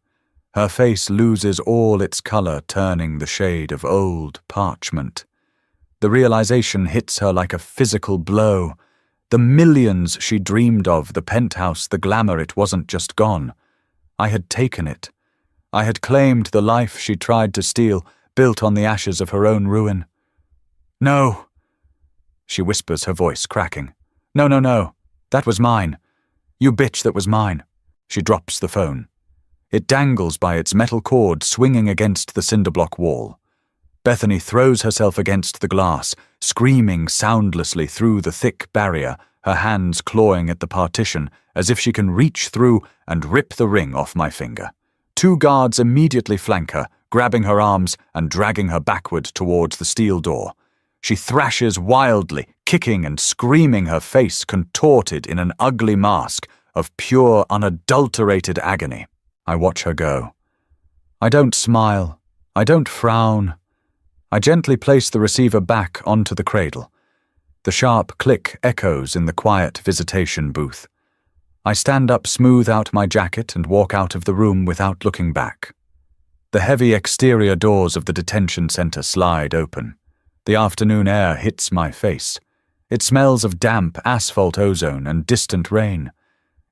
Her face loses all its color, turning the shade of old parchment. The realization hits her like a physical blow. The millions she dreamed of, the penthouse, the glamour, it wasn't just gone. I had taken it. I had claimed the life she tried to steal, built on the ashes of her own ruin. "No," she whispers, her voice cracking. No. That was mine. You bitch, that was mine." She drops the phone. It dangles by its metal cord, swinging against the cinderblock wall. Bethany throws herself against the glass, screaming soundlessly through the thick barrier, her hands clawing at the partition, as if she can reach through and rip the ring off my finger. 2 guards immediately flank her, grabbing her arms and dragging her backward towards the steel door. She thrashes wildly, kicking and screaming, her face contorted in an ugly mask of pure, unadulterated agony. I watch her go. I don't smile. I don't frown. I gently place the receiver back onto the cradle. The sharp click echoes in the quiet visitation booth. I stand up, smooth out my jacket, and walk out of the room without looking back. The heavy exterior doors of the detention center slide open. The afternoon air hits my face. It smells of damp asphalt ozone and distant rain.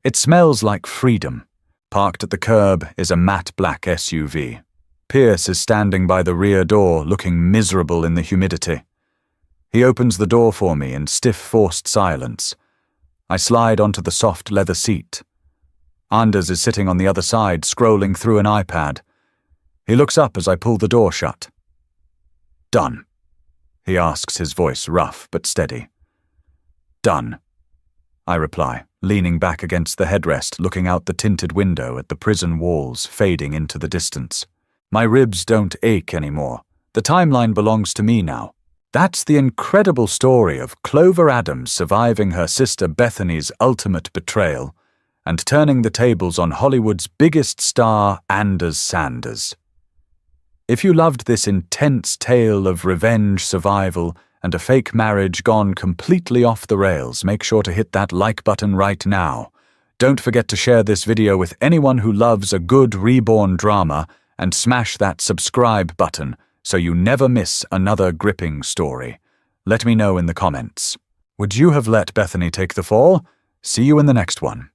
It smells like freedom. Parked at the curb is a matte black SUV. Pierce is standing by the rear door, looking miserable in the humidity. He opens the door for me in stiff, forced silence. I slide onto the soft leather seat. Anders is sitting on the other side, scrolling through an iPad. He looks up as I pull the door shut. "Done?" he asks, his voice rough but steady. "Done," I reply, leaning back against the headrest, looking out the tinted window at the prison walls fading into the distance. My ribs don't ache anymore. The timeline belongs to me now. That's the incredible story of Clover Adams surviving her sister Bethany's ultimate betrayal and turning the tables on Hollywood's biggest star, Anders Sanders. If you loved this intense tale of revenge, survival, and a fake marriage gone completely off the rails, make sure to hit that like button right now. Don't forget to share this video with anyone who loves a good Reborn drama, and smash that subscribe button so you never miss another gripping story. Let me know in the comments. Would you have let Bethany take the fall? See you in the next one.